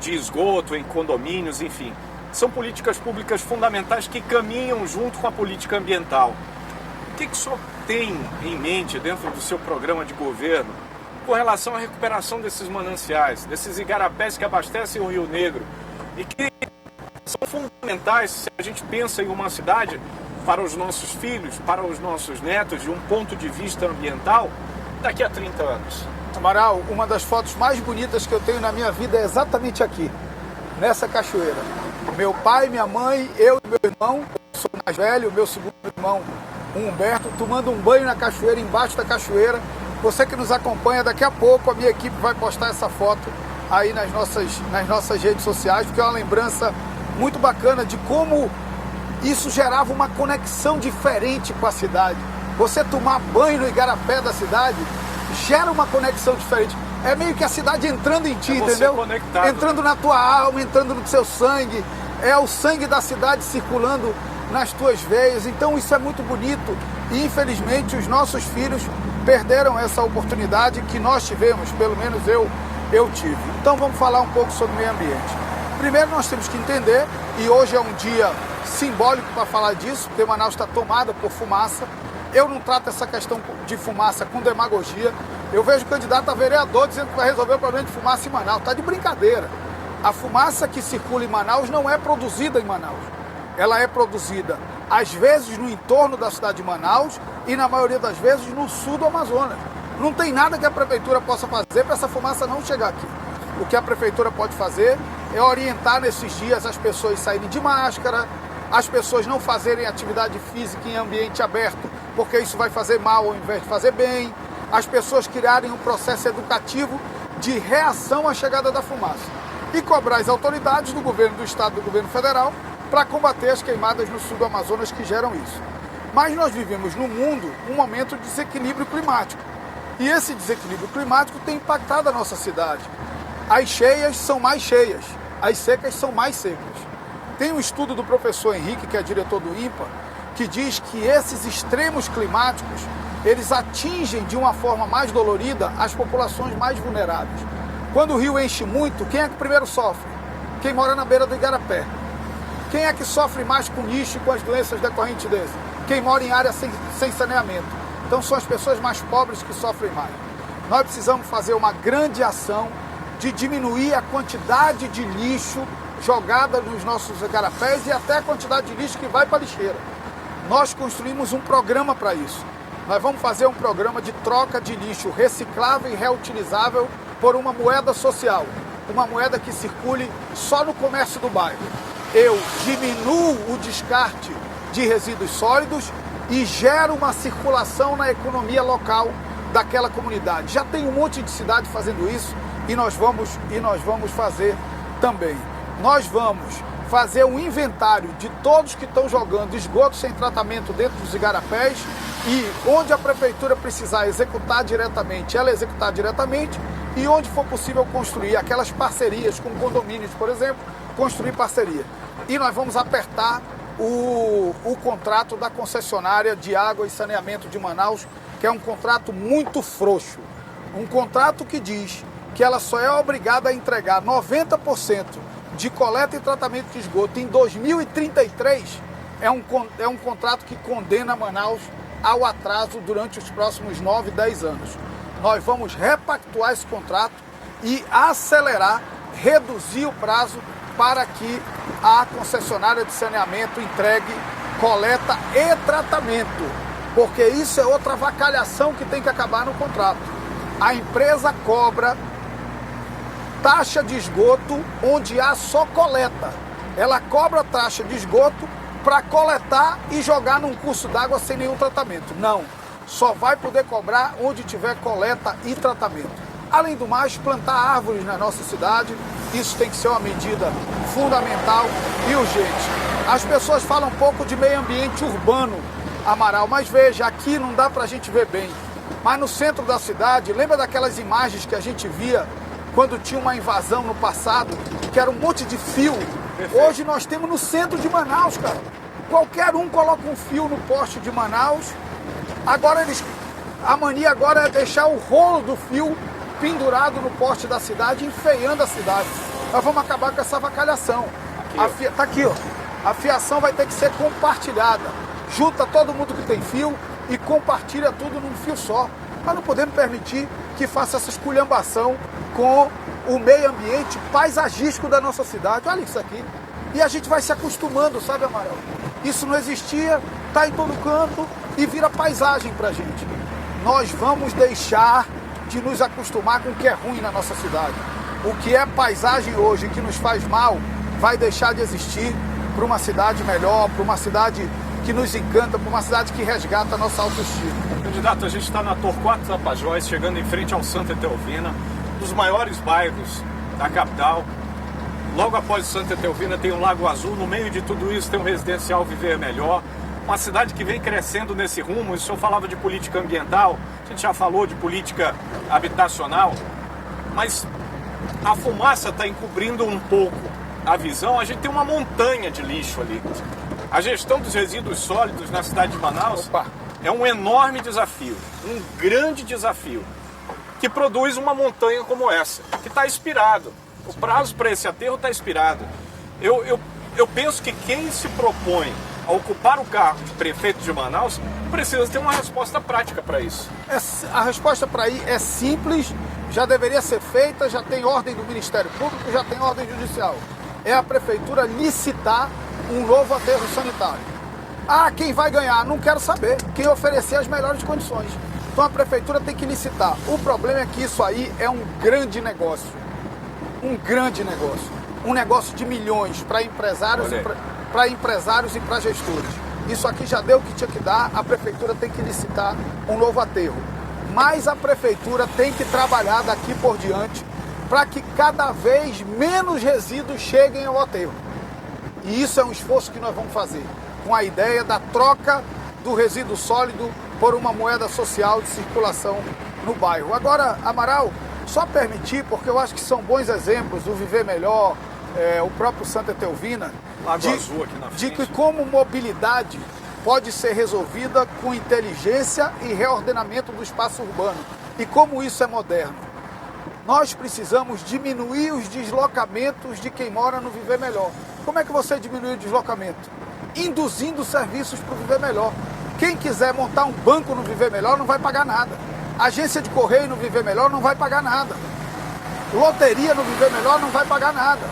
de esgoto em condomínios, enfim, são políticas públicas fundamentais que caminham junto com a política ambiental. O que o senhor tem em mente dentro do seu programa de governo com relação à recuperação desses mananciais, desses igarapés que abastecem o Rio Negro e que são fundamentais se a gente pensa em uma cidade para os nossos filhos, para os nossos netos, de um ponto de vista ambiental, daqui a 30 anos? Amaral, uma das fotos mais bonitas que eu tenho na minha vida é exatamente aqui, nessa cachoeira. Meu pai, minha mãe, eu e meu irmão, eu sou mais velho, meu segundo irmão, o Humberto, tomando um banho na cachoeira, embaixo da cachoeira. Você que nos acompanha, daqui a pouco a minha equipe vai postar essa foto aí nas nossas redes sociais, porque é uma lembrança muito bacana de como isso gerava uma conexão diferente com a cidade. Você tomar banho no igarapé da cidade gera uma conexão diferente. É meio que a cidade entrando em ti, entendeu? Conectado, entrando na tua alma, entrando no seu sangue. É o sangue da cidade circulando nas tuas veias. Então isso é muito bonito. E infelizmente os nossos filhos perderam essa oportunidade que nós tivemos, pelo menos eu tive. Então vamos falar um pouco sobre o meio ambiente. Primeiro nós temos que entender, e hoje é um dia simbólico para falar disso, porque Manaus está tomada por fumaça. Eu não trato essa questão de fumaça com demagogia. Eu vejo candidato a vereador dizendo que vai resolver o problema de fumaça em Manaus. Está de brincadeira. A fumaça que circula em Manaus não é produzida em Manaus. Ela é produzida, às vezes, no entorno da cidade de Manaus e, na maioria das vezes, no sul do Amazonas. Não tem nada que a prefeitura possa fazer para essa fumaça não chegar aqui. O que a prefeitura pode fazer é orientar nesses dias as pessoas saírem de máscara, as pessoas não fazerem atividade física em ambiente aberto, porque isso vai fazer mal ao invés de fazer bem, as pessoas criarem um processo educativo de reação à chegada da fumaça e cobrar as autoridades do governo do estado e do governo federal para combater as queimadas no sul do Amazonas que geram isso. Mas nós vivemos no mundo um momento de desequilíbrio climático, e esse desequilíbrio climático tem impactado a nossa cidade. As cheias são mais cheias, as secas são mais secas. Tem um estudo do professor Henrique, que é diretor do INPA, que diz que esses extremos climáticos, eles atingem de uma forma mais dolorida as populações mais vulneráveis. Quando o rio enche muito, quem é que primeiro sofre? Quem mora na beira do igarapé. Quem é que sofre mais com lixo e com as doenças decorrentes desse? Quem mora em área sem saneamento. Então são as pessoas mais pobres que sofrem mais. Nós precisamos fazer uma grande ação de diminuir a quantidade de lixo jogada nos nossos igarapés e até a quantidade de lixo que vai para a lixeira. Nós construímos um programa para isso. Nós vamos fazer um programa de troca de lixo reciclável e reutilizável por uma moeda social, uma moeda que circule só no comércio do bairro. Eu diminuo o descarte de resíduos sólidos e gero uma circulação na economia local daquela comunidade. Já tem um monte de cidade fazendo isso e nós vamos fazer também. Nós vamos fazer um inventário de todos que estão jogando esgoto sem tratamento dentro dos igarapés e onde a prefeitura precisar executar diretamente, ela executar diretamente, e onde for possível construir aquelas parcerias com condomínios, por exemplo, construir parceria. E nós vamos apertar o contrato da concessionária de água e saneamento de Manaus, que é um contrato muito frouxo. Um contrato que diz que ela só é obrigada a entregar 90% de coleta e tratamento de esgoto em 2033, é um contrato que condena Manaus ao atraso durante os próximos 9, 10 anos. Nós vamos repactuar esse contrato e acelerar, reduzir o prazo para que a concessionária de saneamento entregue coleta e tratamento, porque isso é outra avacalhação que tem que acabar no contrato. A empresa cobra taxa de esgoto onde há só coleta. Ela cobra taxa de esgoto para coletar e jogar num curso d'água sem nenhum tratamento. Não, só vai poder cobrar onde tiver coleta e tratamento. Além do mais, plantar árvores na nossa cidade, isso tem que ser uma medida fundamental e urgente. As pessoas falam um pouco de meio ambiente urbano, Amaral, mas veja, aqui não dá para a gente ver bem. Mas no centro da cidade, lembra daquelas imagens que a gente via quando tinha uma invasão no passado, que era um monte de fio? Perfeito. Hoje nós temos no centro de Manaus, cara. Qualquer um coloca um fio no poste de Manaus. Agora a mania agora é deixar o rolo do fio pendurado no poste da cidade, enfeiando a cidade. Nós vamos acabar com essa avacalhação. Tá aqui, ó. A fiação vai ter que ser compartilhada. Junta todo mundo que tem fio e compartilha tudo num fio só. Nós não podemos permitir que faça essa esculhambação com o meio ambiente paisagístico da nossa cidade. Olha isso aqui. E a gente vai se acostumando, sabe, Amaral? Isso não existia, está em todo canto e vira paisagem pra gente. Nós vamos deixar de nos acostumar com o que é ruim na nossa cidade. O que é paisagem hoje, que nos faz mal, vai deixar de existir para uma cidade melhor, para uma cidade que nos encanta, para uma cidade que resgata a nossa autoestima. Candidato, a gente está na Torquato Tapajós, chegando em frente ao Santa Etelvina, um dos maiores bairros da capital. Logo após Santa Etelvina tem o Lago Azul, no meio de tudo isso tem um residencial Viver Melhor, uma cidade que vem crescendo nesse rumo. O senhor falava de política ambiental, a gente já falou de política habitacional, mas a fumaça está encobrindo um pouco a visão. A gente tem uma montanha de lixo ali. A gestão dos resíduos sólidos na cidade de Manaus é um enorme desafio, um grande desafio, que produz uma montanha como essa, que está expirado. O prazo para esse aterro está expirado. Eu penso que quem se propõe a ocupar o cargo de prefeito de Manaus precisa ter uma resposta prática para isso. A resposta para aí é simples, já deveria ser feita, já tem ordem do Ministério Público, já tem ordem judicial. É a prefeitura licitar um novo aterro sanitário. Ah, quem vai ganhar? Não quero saber. Quem oferecer as melhores condições. Então a prefeitura tem que licitar. O problema é que isso aí é um grande negócio. Um grande negócio. Um negócio de milhões para empresários e para gestores. Isso aqui já deu o que tinha que dar. A prefeitura tem que licitar um novo aterro. Mas a prefeitura tem que trabalhar daqui por diante para que cada vez menos resíduos cheguem ao aterro. E isso é um esforço que nós vamos fazer, com a ideia da troca do resíduo sólido por uma moeda social de circulação no bairro. Agora, Amaral, só permitir, porque eu acho que são bons exemplos, o Viver Melhor, o próprio Santa Etelvina, Lago Azul aqui na frente, de que como mobilidade pode ser resolvida com inteligência e reordenamento do espaço urbano. E como isso é moderno. Nós precisamos diminuir os deslocamentos de quem mora no Viver Melhor. Como é que você diminui o deslocamento? Induzindo serviços para o Viver Melhor. Quem quiser montar um banco no Viver Melhor não vai pagar nada. Agência de correio no Viver Melhor não vai pagar nada. Loteria no Viver Melhor não vai pagar nada.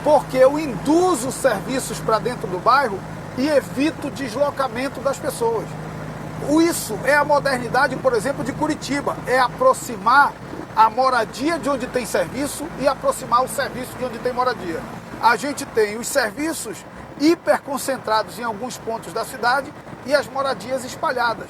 Porque eu induzo serviços para dentro do bairro e evito o deslocamento das pessoas. Isso é a modernidade, por exemplo, de Curitiba. É aproximar a moradia de onde tem serviço e aproximar o serviço de onde tem moradia. A gente tem os serviços hiperconcentrados em alguns pontos da cidade e as moradias espalhadas.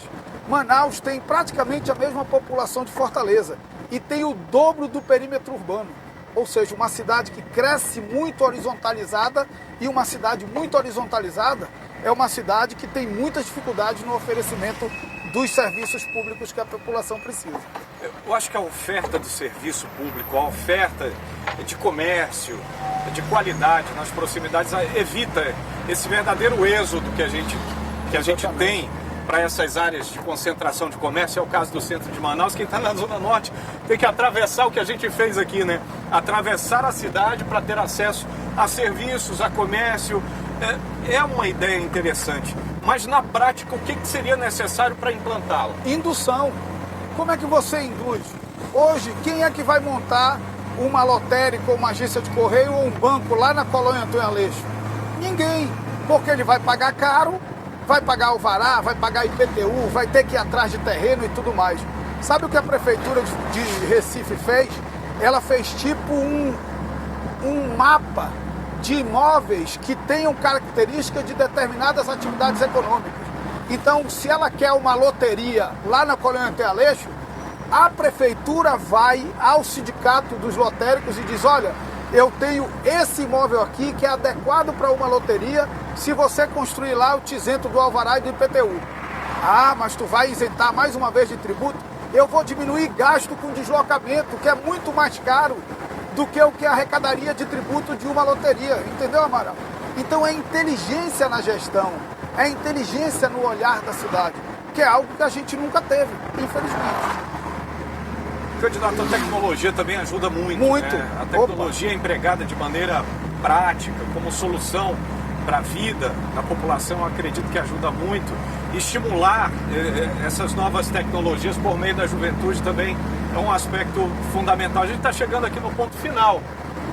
Manaus tem praticamente a mesma população de Fortaleza e tem o dobro do perímetro urbano. Ou seja, uma cidade que cresce muito horizontalizada, e uma cidade muito horizontalizada é uma cidade que tem muitas dificuldades no oferecimento dos serviços públicos que a população precisa. Eu acho que a oferta de serviço público, a oferta de comércio, de qualidade nas proximidades, evita esse verdadeiro êxodo que a gente tem para essas áreas de concentração de comércio. É o caso do centro de Manaus. Quem está na Zona Norte tem que atravessar o que a gente fez aqui, né? Atravessar a cidade para ter acesso a serviços, a comércio. É uma ideia interessante. Mas na prática, o que seria necessário para implantá-la? Indução. Como é que você induz? Hoje, quem é que vai montar uma lotérica, uma agência de correio ou um banco lá na colônia Antônio Aleixo? Ninguém. Porque ele vai pagar caro, vai pagar alvará, vai pagar IPTU, vai ter que ir atrás de terreno e tudo mais. Sabe o que a prefeitura de Recife fez? Ela fez tipo um mapa de imóveis que tenham características de determinadas atividades econômicas. Então, se ela quer uma loteria lá na colônia Antônio Aleixo, a prefeitura vai ao sindicato dos lotéricos e diz: olha, eu tenho esse imóvel aqui que é adequado para uma loteria. Se você construir lá, eu te isento do alvará e do IPTU. Ah, mas tu vai isentar mais uma vez de tributo? eu vou diminuir gasto com deslocamento, que é muito mais caro do que o que a arrecadaria de tributo de uma loteria. Entendeu, Amaral? Então é inteligência na gestão, é inteligência no olhar da cidade, que é algo que a gente nunca teve, infelizmente. Candidato, a tecnologia também ajuda muito. Muito. Né? A tecnologia empregada de maneira prática, como solução para a vida da população, eu acredito que ajuda muito. Estimular essas novas tecnologias por meio da juventude também é um aspecto fundamental. A gente está chegando aqui no ponto final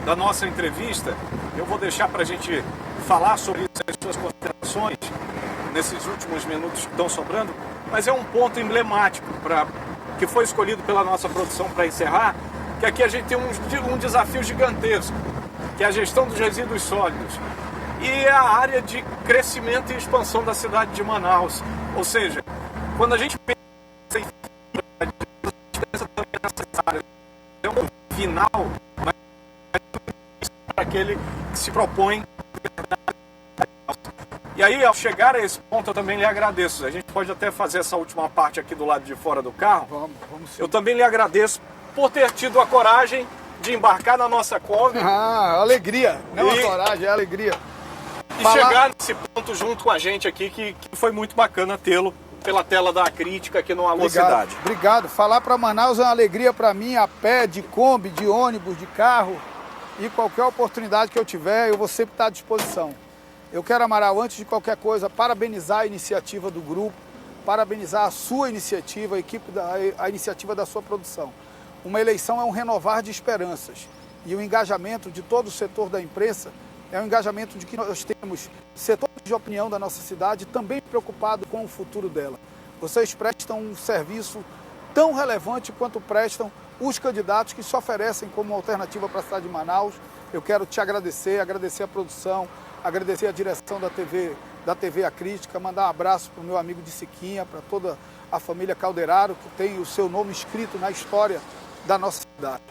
da nossa entrevista. Eu vou deixar para a gente falar sobre isso, as suas considerações nesses últimos minutos que estão sobrando, mas é um ponto emblemático que foi escolhido pela nossa produção para encerrar, que aqui a gente tem um desafio gigantesco, que é a gestão dos resíduos sólidos. E é a área de crescimento e expansão da cidade de Manaus. Ou seja, quando a gente pensa em a gente pensa também nessas áreas. É um final, mas para aquele que se propõe. E aí, ao chegar a esse ponto, eu também lhe agradeço. A gente pode até fazer essa última parte aqui do lado de fora do carro. Vamos sim. Eu também lhe agradeço por ter tido a coragem de embarcar na nossa Kombi. Alegria, não a coragem, é alegria. E chegar nesse ponto junto com a gente aqui, que foi muito bacana tê-lo pela tela da crítica aqui no Alô Cidade. Obrigado. Falar para Manaus é uma alegria para mim, a pé, de Kombi, de ônibus, de carro. E qualquer oportunidade que eu tiver, eu vou sempre estar à disposição. Eu quero, Amaral, antes de qualquer coisa, parabenizar a iniciativa do grupo, parabenizar a sua iniciativa, a iniciativa da sua produção. Uma eleição é um renovar de esperanças. E o engajamento de todo o setor da imprensa é um engajamento de que nós temos setores de opinião da nossa cidade também preocupado com o futuro dela. Vocês prestam um serviço tão relevante quanto prestam os candidatos que se oferecem como alternativa para a cidade de Manaus. Eu quero te agradecer a produção, agradecer a direção da TV A Crítica, mandar um abraço para o meu amigo de Siquinha, para toda a família Calderaro, que tem o seu nome escrito na história da nossa cidade.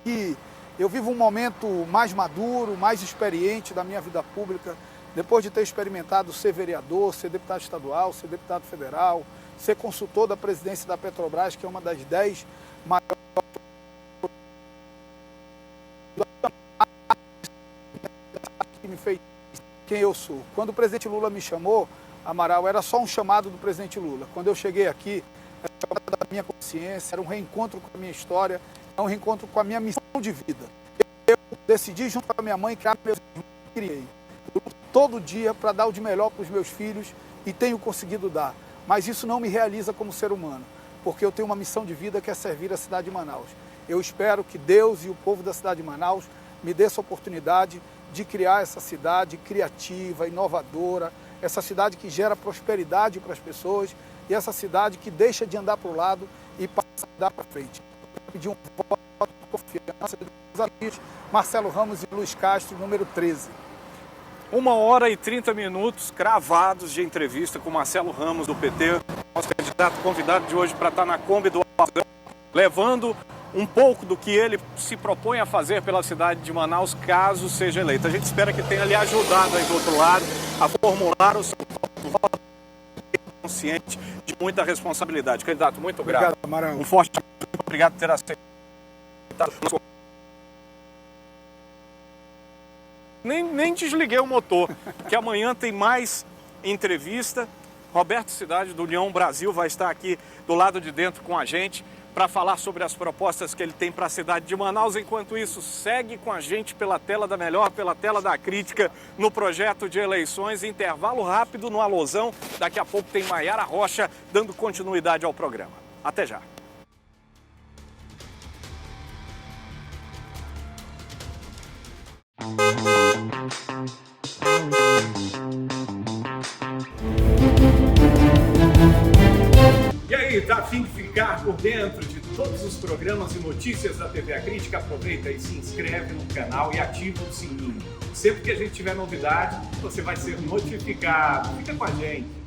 E eu vivo um momento mais maduro, mais experiente da minha vida pública, depois de ter experimentado ser vereador, ser deputado estadual, ser deputado federal, ser consultor da presidência da Petrobras, que é uma das 10 maiores que me fez quem eu sou. Quando o presidente Lula me chamou, Amaral, era só um chamado do presidente Lula. Quando eu cheguei aqui, era um chamado da minha consciência, era um reencontro com a minha história, era um reencontro com a minha missão de vida. Eu decidi, junto com a minha mãe, criar meus irmãos que criei. Eu luto todo dia para dar o de melhor para os meus filhos e tenho conseguido dar. Mas isso não me realiza como ser humano, porque eu tenho uma missão de vida que é servir a cidade de Manaus. Eu espero que Deus e o povo da cidade de Manaus me dê essa oportunidade de criar essa cidade criativa, inovadora, essa cidade que gera prosperidade para as pessoas e essa cidade que deixa de andar para o lado e passa a andar para frente. Eu pedi um voto de confiança dos amigos Marcelo Ramos e Luiz Castro, número 13. 1h30 cravados de entrevista com Marcelo Ramos, do PT, nosso candidato convidado de hoje para estar na Kombi do Alazão, levando um pouco do que ele se propõe a fazer pela cidade de Manaus, caso seja eleito. A gente espera que tenha lhe ajudado aí do outro lado a formular o seu voto consciente de muita responsabilidade. Candidato, muito obrigado, Amaral. Um forte obrigado por ter aceitado. Nem desliguei o motor, que amanhã tem mais entrevista. Roberto Cidade, do União Brasil, vai estar aqui do lado de dentro com a gente para falar sobre as propostas que ele tem para a cidade de Manaus. Enquanto isso, segue com a gente pela tela da Melhor, pela tela da Crítica, no projeto de eleições. Intervalo rápido no Alôzão. Daqui a pouco tem Maiara Rocha dando continuidade ao programa. Até já. E aí, tá a fim de ficar por dentro de todos os programas e notícias da TV A Crítica? Aproveita e se inscreve no canal e ativa o sininho. Sempre que a gente tiver novidade, você vai ser notificado. Fica com a gente.